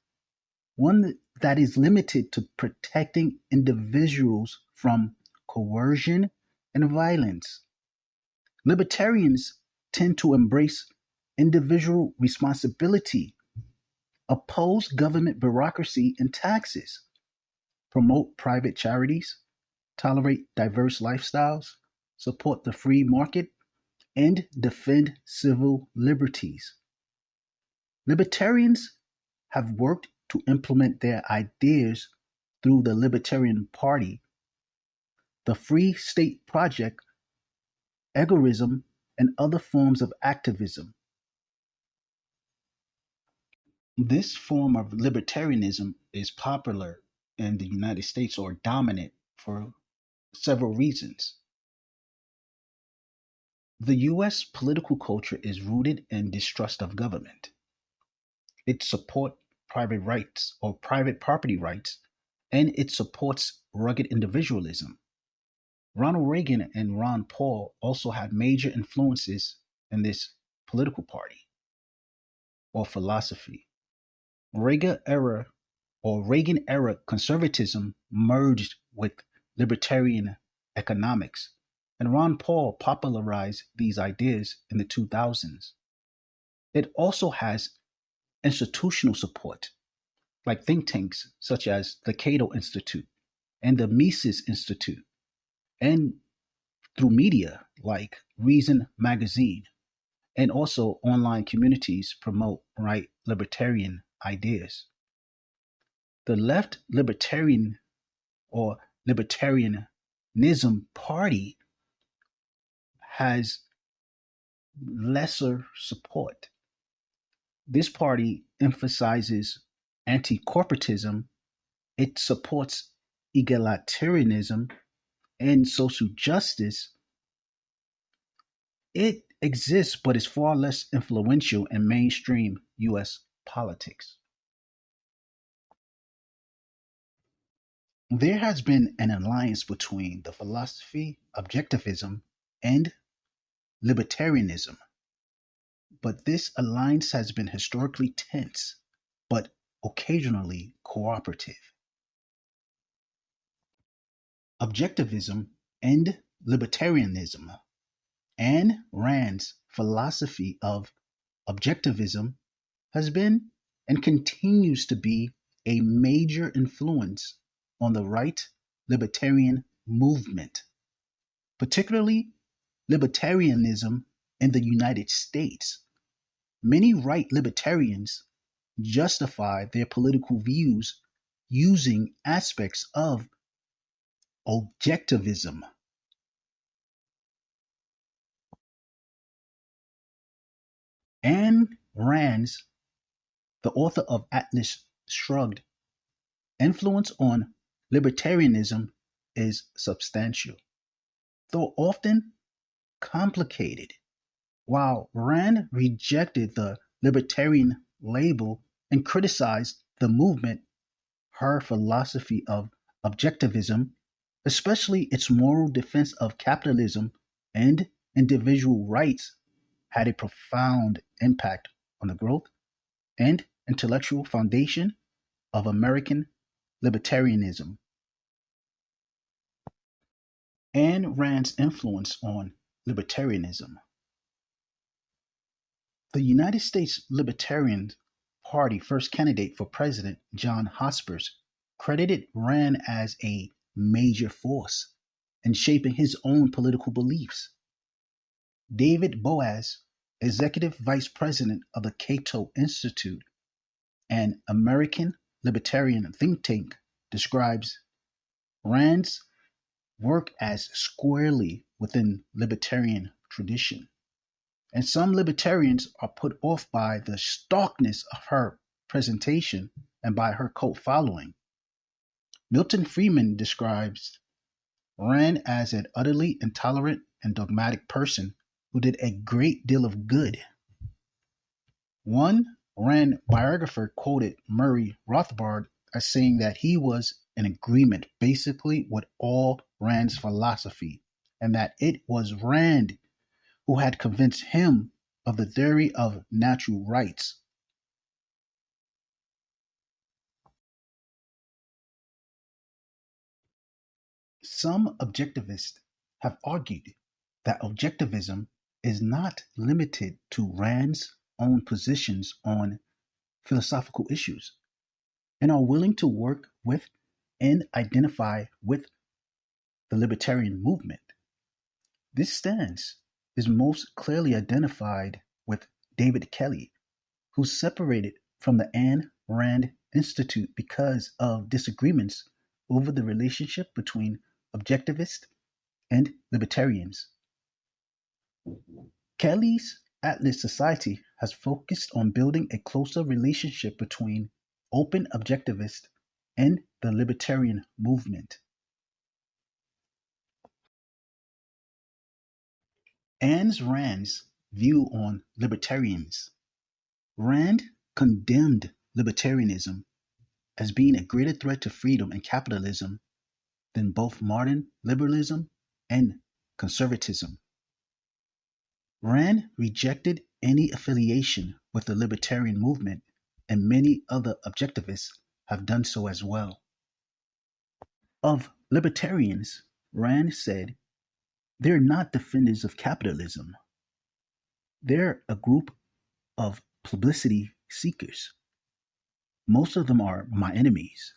one that is limited to protecting individuals from coercion and violence. Libertarians tend to embrace individual responsibility, oppose government bureaucracy and taxes, promote private charities, tolerate diverse lifestyles, support the free market, and defend civil liberties. Libertarians have worked to implement their ideas through the Libertarian Party, the Free State Project, agorism, and other forms of activism. This form of libertarianism is popular in the United States or dominant for several reasons. The US political culture is rooted in distrust of government. It supports private rights or private property rights, and it supports rugged individualism. Ronald Reagan and Ron Paul also had major influences in this political party or philosophy. Reagan era Reagan era conservatism merged with libertarian economics, and Ron Paul popularized these ideas in the 2000s. It also has institutional support, like think tanks such as the Cato Institute and the Mises Institute, and through media like Reason Magazine, and also online communities promote right libertarian ideas. The left libertarian or libertarianism party has lesser support. This party emphasizes anti corporatism, it supports egalitarianism and social justice. It exists, but is far less influential in mainstream US politics. There has been an alliance between the philosophy objectivism and libertarianism, but this alliance has been historically tense, but occasionally cooperative. Objectivism and libertarianism. Ayn Rand's philosophy of objectivism has been and continues to be a major influence on the right libertarian movement, particularly libertarianism in the United States. Many right libertarians justify their political views using aspects of objectivism. Ayn Rand's, the author of Atlas Shrugged, influence on libertarianism is substantial, though often complicated. While Rand rejected the libertarian label and criticized the movement, her philosophy of objectivism, especially its moral defense of capitalism and individual rights, had a profound impact on the growth and intellectual foundation of American libertarianism. Ayn Rand's influence on libertarianism. The United States Libertarian Party first candidate for president, John Hospers, credited Rand as a major force in shaping his own political beliefs. David Boaz, executive vice president of the Cato Institute, an American libertarian think tank, describes Rand's work as squarely within libertarian tradition. And some libertarians are put off by the starkness of her presentation and by her cult following. Milton Friedman describes Rand as an utterly intolerant and dogmatic person who did a great deal of good. One Rand biographer quoted Murray Rothbard as saying that he was in agreement basically with all Rand's philosophy, and that it was Rand who had convinced him of the theory of natural rights. Some objectivists have argued that objectivism is not limited to Rand's own positions on philosophical issues and are willing to work with and identify with the libertarian movement. This stance is most clearly identified with David Kelly, who separated from the Ayn Rand Institute because of disagreements over the relationship between objectivists and libertarians. Kelly's Atlas Society has focused on building a closer relationship between open objectivists and the libertarian movement. Ayn Rand's view on libertarians. Rand condemned libertarianism as being a greater threat to freedom and capitalism than both modern liberalism and conservatism. Rand rejected any affiliation with the libertarian movement, and many other objectivists have done so as well. Of libertarians, Rand said, they're not defenders of capitalism. They're a group of publicity seekers. Most of them are my enemies.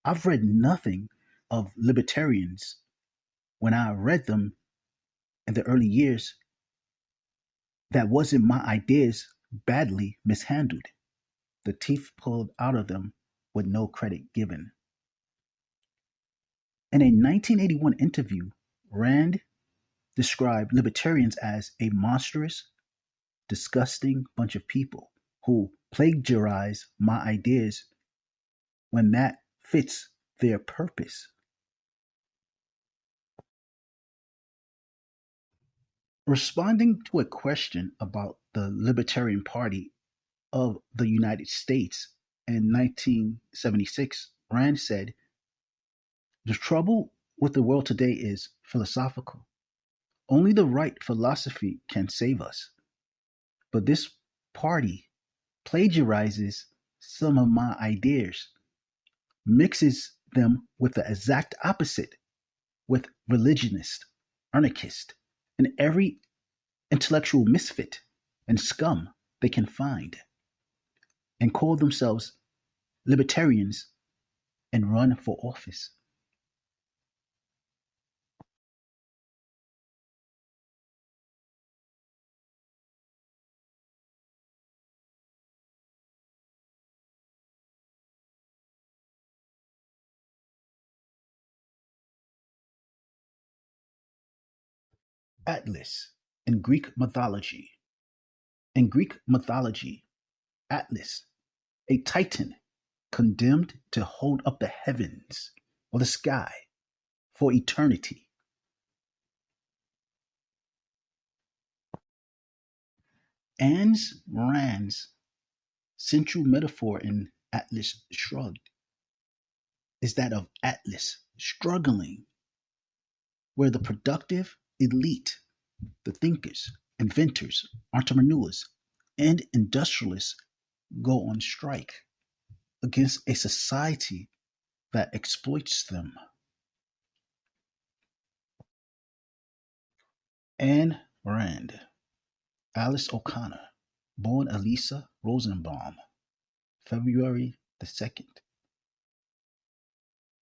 I've read nothing of libertarians when I read them in the early years that wasn't my ideas badly mishandled, the teeth pulled out of them with no credit given. In a 1981 interview, Rand described libertarians as a monstrous, disgusting bunch of people who plagiarize my ideas when that fits their purpose. Responding to a question about the Libertarian Party of the United States in 1976, Rand said, the trouble with the world today is philosophical. Only the right philosophy can save us. But this party plagiarizes some of my ideas, mixes them with the exact opposite, with religionists, anarchists, and every intellectual misfit and scum they can find, and call themselves libertarians and run for office. Atlas in Greek mythology. In Greek mythology, Atlas, a titan condemned to hold up the heavens or the sky for eternity. Ayn Rand's central metaphor in Atlas Shrugged is that of Atlas struggling, where the productive elite, the thinkers, inventors, entrepreneurs, and industrialists go on strike against a society that exploits them. Ayn Rand, Alice O'Connor, born Elisa Rosenbaum, February the 2nd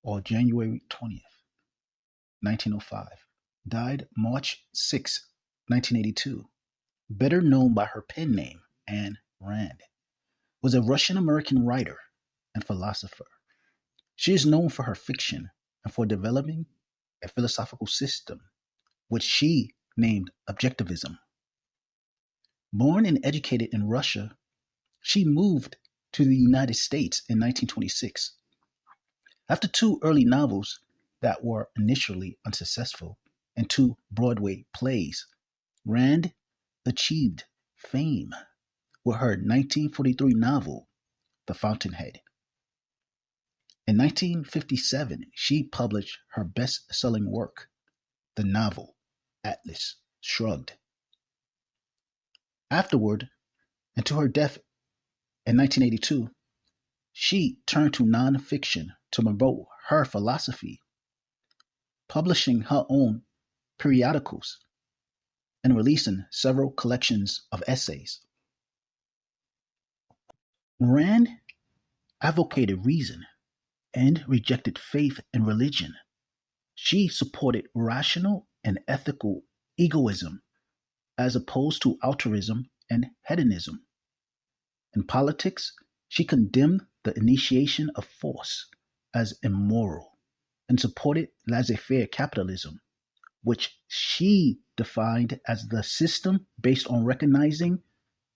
or January 20th, 1905, died March 6, 1982, better known by her pen name, Ayn Rand, was a Russian American writer and philosopher. She is known for her fiction and for developing a philosophical system, which she named objectivism. Born and educated in Russia, she moved to the United States in 1926. After two early novels that were initially unsuccessful and two Broadway plays, Rand achieved fame with her 1943 novel, The Fountainhead. In 1957, she published her best selling work, the novel Atlas Shrugged. Afterward, and to her death in 1982, she turned to nonfiction to promote her philosophy, publishing her own periodicals and releasing several collections of essays. Rand advocated reason and rejected faith in religion. She supported rational and ethical egoism as opposed to altruism and hedonism. In politics, she condemned the initiation of force as immoral and supported laissez faire capitalism, which she defined as the system based on recognizing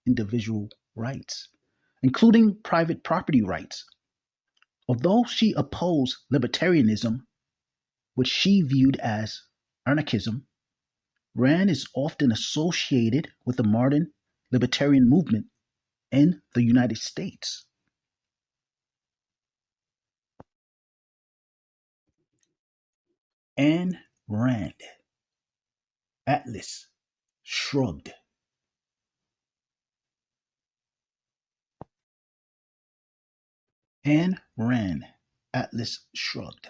individual rights, including private property rights. Although she opposed libertarianism, which she viewed as anarchism, Rand is often associated with the modern libertarian movement in the United States. Ayn Rand, Atlas Shrugged. Ayn Rand, Atlas Shrugged.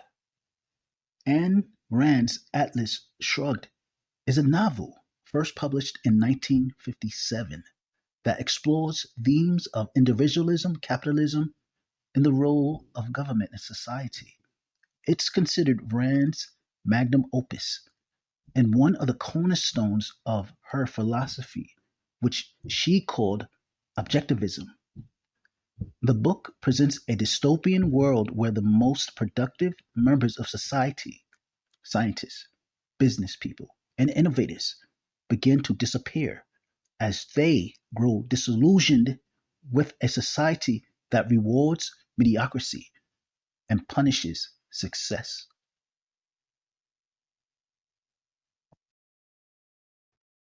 Ayn Rand's Atlas Shrugged is a novel first published in 1957 that explores themes of individualism, capitalism, and the role of government in society. It's considered Rand's magnum opus and one of the cornerstones of her philosophy, which she called objectivism. The book presents a dystopian world where the most productive members of society, scientists, business people, and innovators, begin to disappear as they grow disillusioned with a society that rewards mediocrity and punishes success.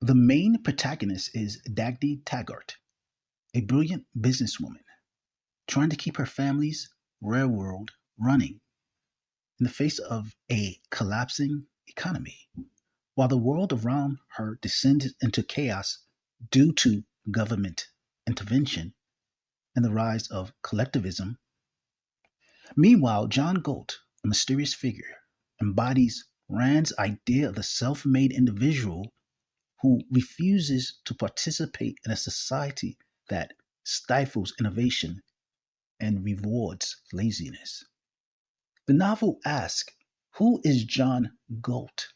The main protagonist is Dagny Taggart, a brilliant businesswoman trying to keep her family's railroad running in the face of a collapsing economy. While the world around her descends into chaos due to government intervention and the rise of collectivism, meanwhile, John Galt, a mysterious figure, embodies Rand's idea of the self made individual who refuses to participate in a society that stifles innovation and rewards laziness. The novel asks, who is John Galt?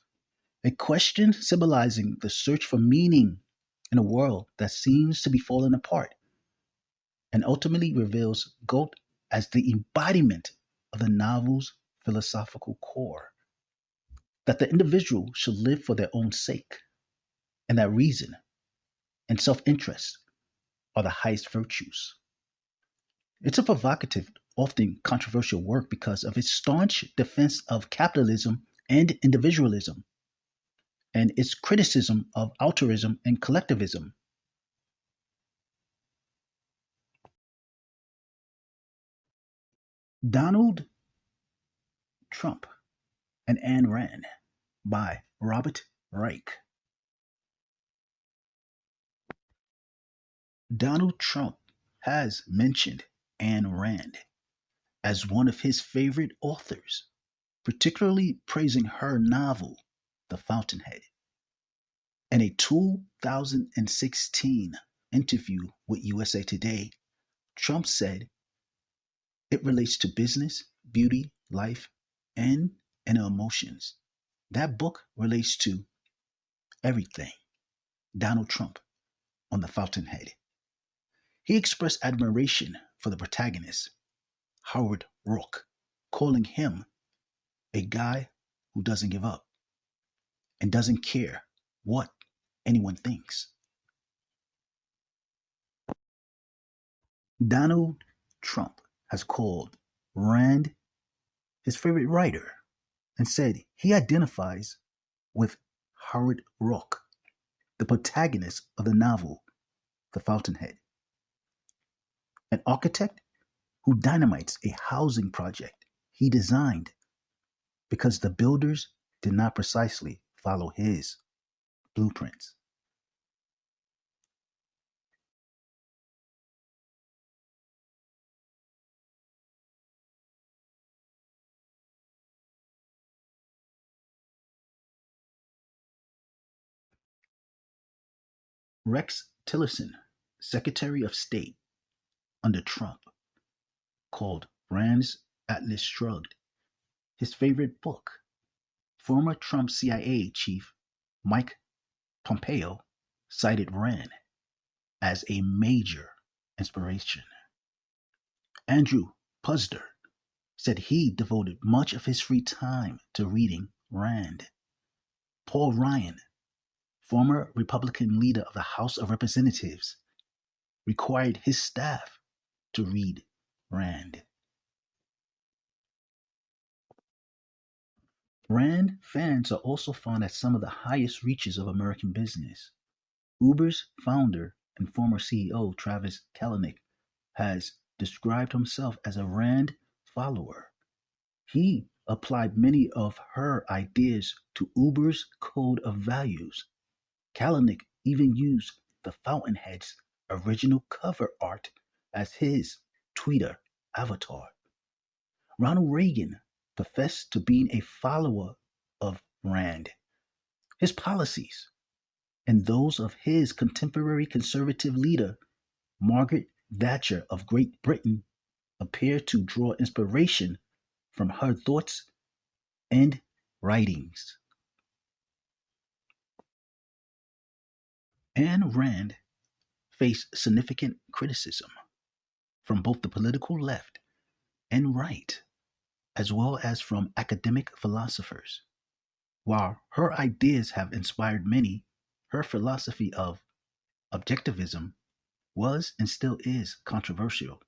A question symbolizing the search for meaning in a world that seems to be falling apart, and ultimately reveals Galt as the embodiment of the novel's philosophical core that the individual should live for their own sake, and that reason and self interest are the highest virtues. It's a provocative, often controversial work because of its staunch defense of capitalism and individualism, and its criticism of altruism and collectivism. Donald Trump and Ayn Rand by Robert Reich. Donald Trump has mentioned Ayn Rand as one of his favorite authors, particularly praising her novel, The Fountainhead. In a 2016 interview with USA Today, Trump said it relates to business, beauty, life, and inner emotions. That book relates to everything. Donald Trump on The Fountainhead. He expressed admiration for the protagonist, Howard Rourke, calling him a guy who doesn't give up and doesn't care what anyone thinks. Donald Trump has called Rand his favorite writer and said he identifies with Howard Roark, the protagonist of the novel The Fountainhead, an architect who dynamites a housing project he designed because the builders did not precisely follow his blueprints. Rex Tillerson, Secretary of State under Trump, called Rand's Atlas Shrugged his favorite book. Former Trump CIA chief Mike Pompeo cited Rand as a major inspiration. Andrew Puzder said he devoted much of his free time to reading Rand. Paul Ryan, former Republican leader of the House of Representatives, required his staff to read Rand. Rand fans are also found at some of the highest reaches of American business. Uber's founder and former CEO Travis Kalanick has described himself as a Rand follower. He applied many of her ideas to Uber's code of values. Kalanick even used the Fountainhead's original cover art as his Twitter avatar. Ronald Reagan professed to being a follower of Rand. His policies and those of his contemporary conservative leader, Margaret Thatcher of Great Britain, appear to draw inspiration from her thoughts and writings. Ayn Rand faced significant criticism from both the political left and right, as well as from academic philosophers. While her ideas have inspired many, her philosophy of objectivism was and still is controversial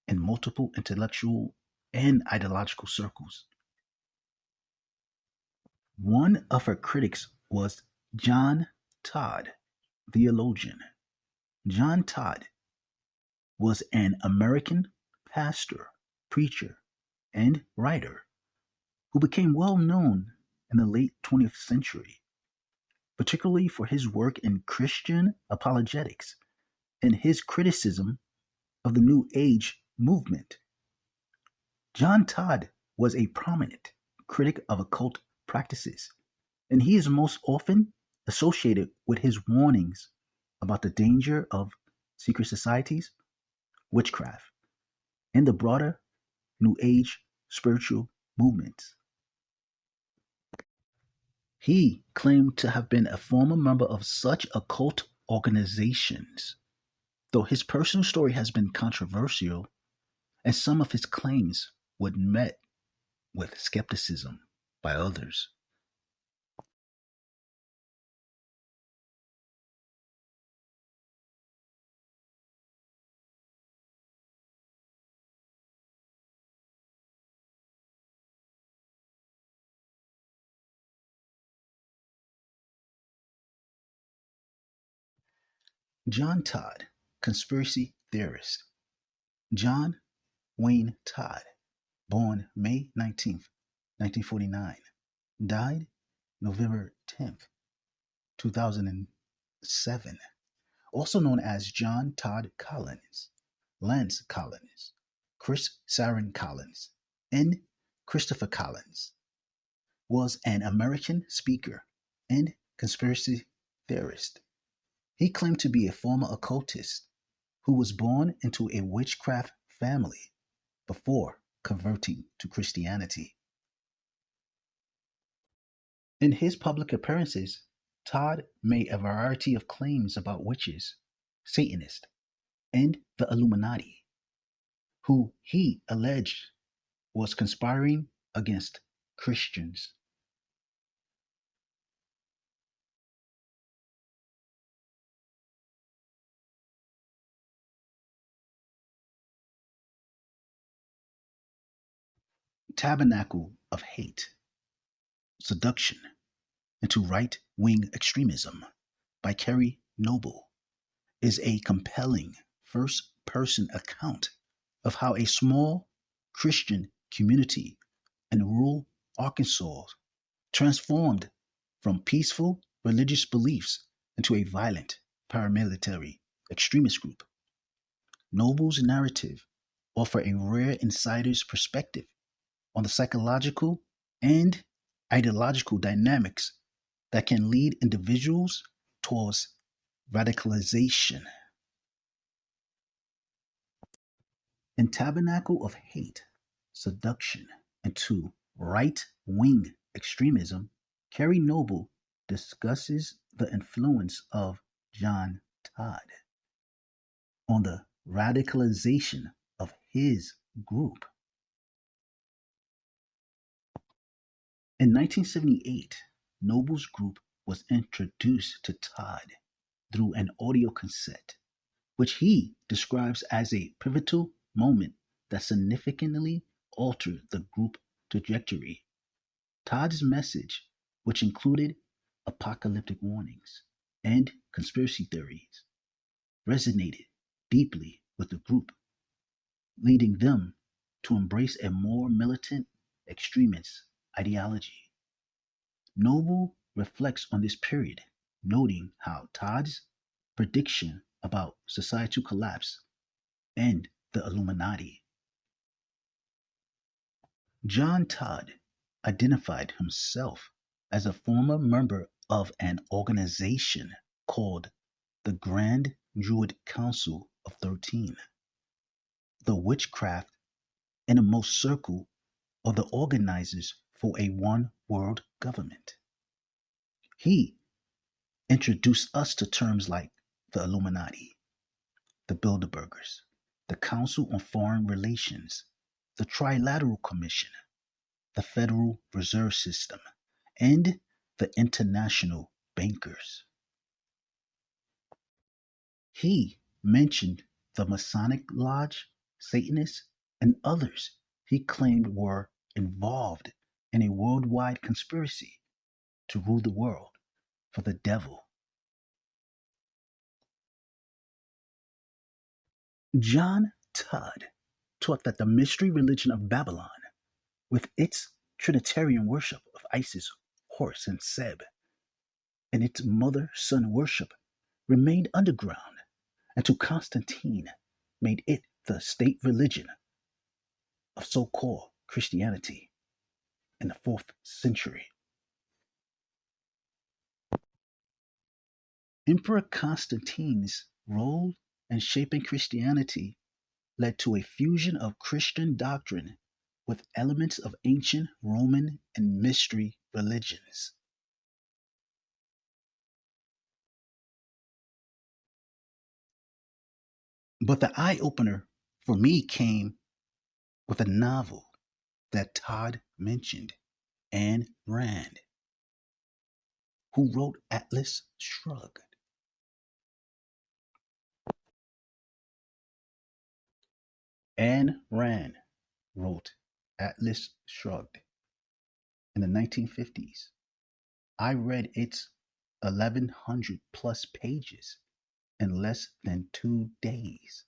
in multiple intellectual and ideological circles. One of her critics was John Todd, theologian. John Todd was an American pastor, preacher, and writer who became well known in the late 20th century, particularly for his work in Christian apologetics and his criticism of the New Age movement. John Todd was a prominent critic of occult practices, and he is most often associated with his warnings about the danger of secret societies, witchcraft, and the broader New Age spiritual movements. He claimed to have been a former member of such occult organizations, though his personal story has been controversial and some of his claims were met with skepticism by others. John Todd, conspiracy theorist. John Wayne Todd, born May 19th, 1949, died November 10th, 2007, also known as John Todd Collins, Lance Collins, Chris Sarin Collins, and Christopher Collins, was an American speaker and conspiracy theorist. He claimed to be a former occultist who was born into a witchcraft family before converting to Christianity. In his public appearances, Todd made a variety of claims about witches, Satanists, and the Illuminati, who he alleged was conspiring against Christians. Tabernacle of Hate, Seduction into Right Wing Extremism by Kerry Noble is a compelling first person account of how a small Christian community in rural Arkansas transformed from peaceful religious beliefs into a violent paramilitary extremist group. Noble's narrative offers a rare insider's perspective on the psychological and ideological dynamics that can lead individuals towards radicalization. In Tabernacle of Hate, Seduction into Right Wing Extremism, Kerry Noble discusses the influence of John Todd on the radicalization of his group. In 1978, Noble's group was introduced to Todd through an audio cassette, which he describes as a pivotal moment that significantly altered the group trajectory. Todd's message, which included apocalyptic warnings and conspiracy theories, resonated deeply with the group, leading them to embrace a more militant extremist ideology. Noble reflects on this period, noting how Todd's prediction about societal collapse and the Illuminati. John Todd identified himself as a former member of an organization called the Grand Druid Council of 13, the witchcraft innermost circle of the organizers for a one world government. He introduced us to terms like the Illuminati, the Bilderbergers, the Council on Foreign Relations, the Trilateral Commission, the Federal Reserve System, and the international bankers. He mentioned the Masonic Lodge, Satanists, and others he claimed were involved in a worldwide conspiracy to rule the world for the devil. John Todd taught that the mystery religion of Babylon, with its Trinitarian worship of Isis, Horus, and Seb, and its mother son worship, remained underground until Constantine made it the state religion of so called Christianity in the 4th century. Emperor Constantine's role in shaping Christianity led to a fusion of Christian doctrine with elements of ancient Roman and mystery religions. But the eye opener for me came with a novel that Todd mentioned, Ayn Rand, who wrote Atlas Shrugged. Ayn Rand wrote Atlas Shrugged in the 1950s. I read its 1,100 plus pages in less than 2 days.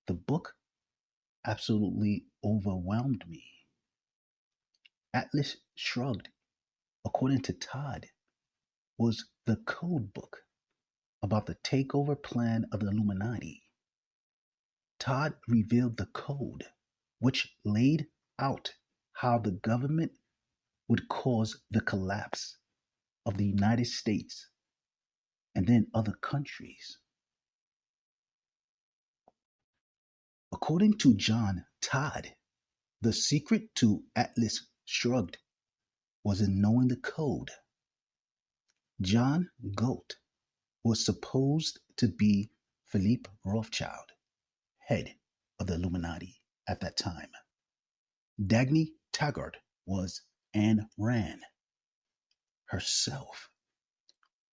The book absolutely overwhelmed me. Atlas Shrugged, according to Todd, was the code book about the takeover plan of the Illuminati. Todd revealed the code, which laid out how the government would cause the collapse of the United States and then other countries. According to John Todd, the secret to Atlas Shrugged was in knowing the code. John Galt was supposed to be Philippe Rothschild, head of the Illuminati at that time. Dagny Taggart was Ayn Rand herself,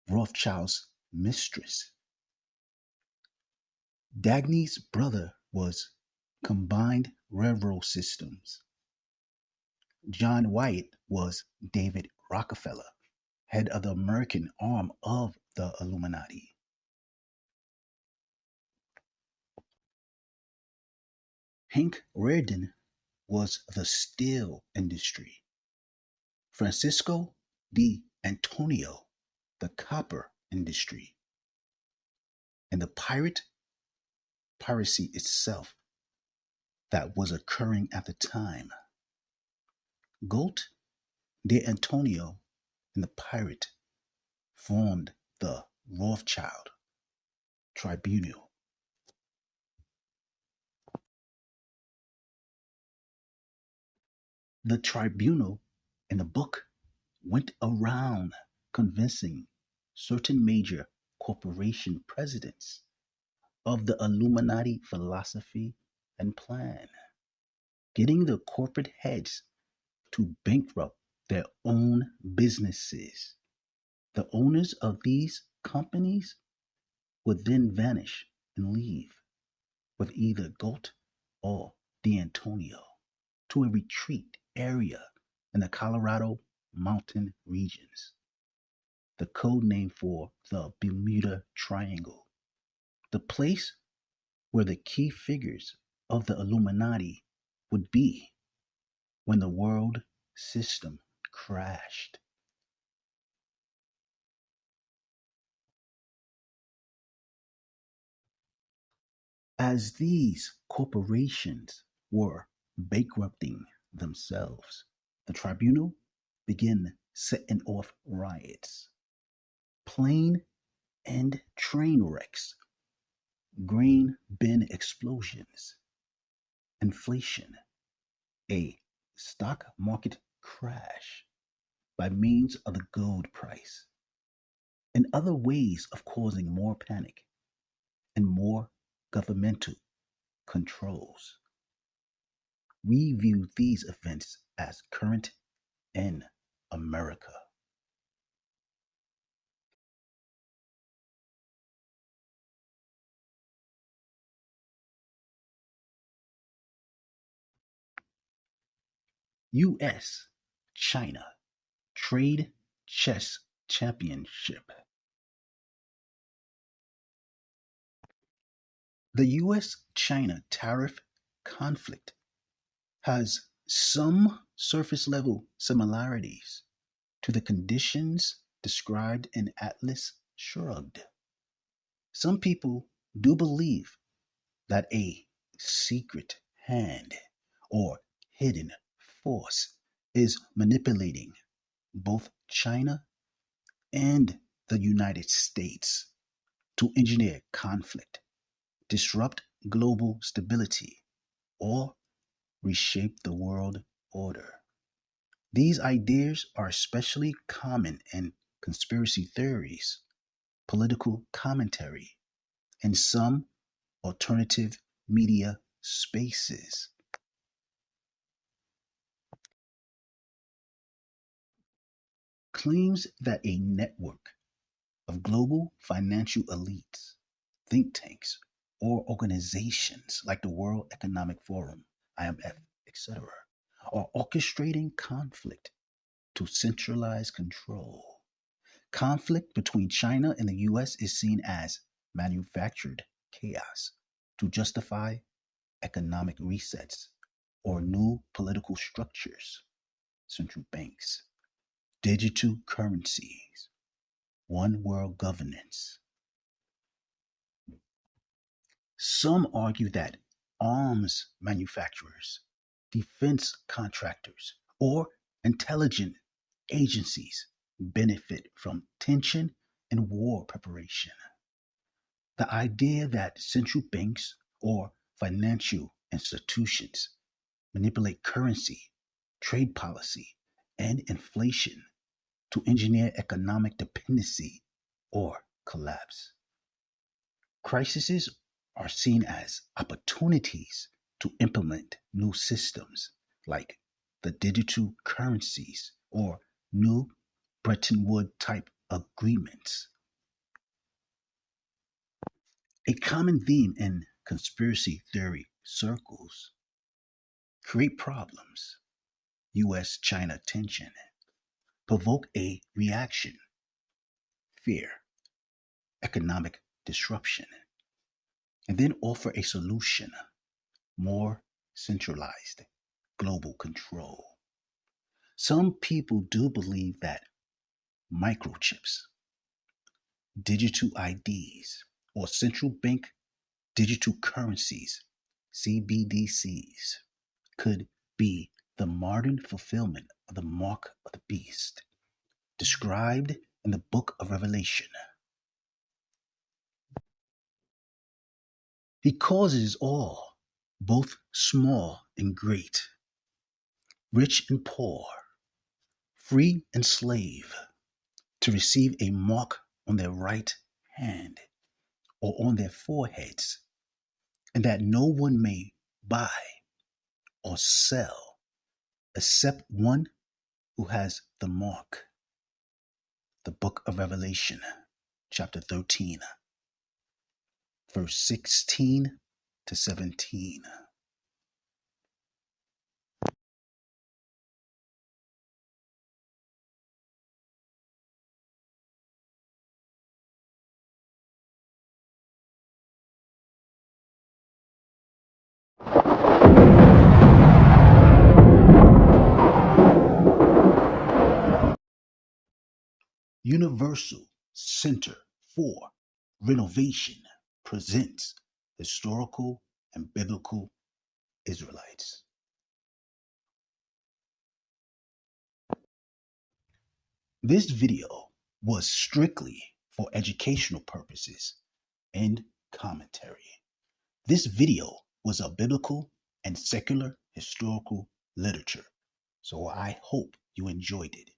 Rothschild's mistress. Dagny's brother was Combined Railroad Systems, John White was David Rockefeller, head of the American arm of the Illuminati. Hank Reardon was the steel industry. Francisco de Antonio, the copper industry. And the piracy itself that was occurring at the time. Gold de Antonio and the pirate formed the Rothschild Tribunal. The tribunal in the book went around convincing certain major corporation presidents of the Illuminati philosophy and plan, getting the corporate heads to bankrupt their own businesses. The owners of these companies would then vanish and leave with either Galt or D'Antonio to a retreat area in the Colorado mountain regions, the code name for the Bermuda Triangle, the place where the key figures of the Illuminati would be when the world system crashed. As these corporations were bankrupting themselves, the tribunal began setting off riots, plane and train wrecks, grain bin explosions, inflation, a stock market crash by means of the gold price, and other ways of causing more panic and more governmental controls. We view these events as current in America. US China Trade Chess Championship. The US China tariff conflict has some surface level similarities to the conditions described in Atlas Shrugged. Some people do believe that a secret hand or hidden force is manipulating both China and the United States to engineer conflict, disrupt global stability, or reshape the world order. These ideas are especially common in conspiracy theories, political commentary, and some alternative media spaces. Claims that a network of global financial elites, think tanks, or organizations like the World Economic Forum, IMF, etc., are orchestrating conflict to centralize control. Conflict between China and the US is seen as manufactured chaos to justify economic resets or new political structures, central banks, digital currencies, one world governance. Some argue that arms manufacturers, defense contractors, or intelligence agencies benefit from tension and war preparation. The idea that central banks or financial institutions manipulate currency, trade policy, and inflation to engineer economic dependency or collapse. Crises are seen as opportunities to implement new systems like the digital currencies or new Bretton Woods type agreements. A common theme in conspiracy theory circles: create problems, US-China tension, provoke a reaction, fear, economic disruption, and then offer a solution, more centralized global control. Some people do believe that microchips, digital IDs, or central bank digital currencies, CBDCs, could be the modern fulfillment of the mark of the beast, described in the book of Revelation. He causes all, both small and great, rich and poor, free and slave, to receive a mark on their right hand or on their foreheads, and that no one may buy or sell except one who has the mark. The book of Revelation, chapter 13, verse 16 to 17. Universal Center for Renovation presents historical and biblical Israelites. This video was strictly for educational purposes and commentary. This video was a biblical and secular historical literature, so I hope you enjoyed it.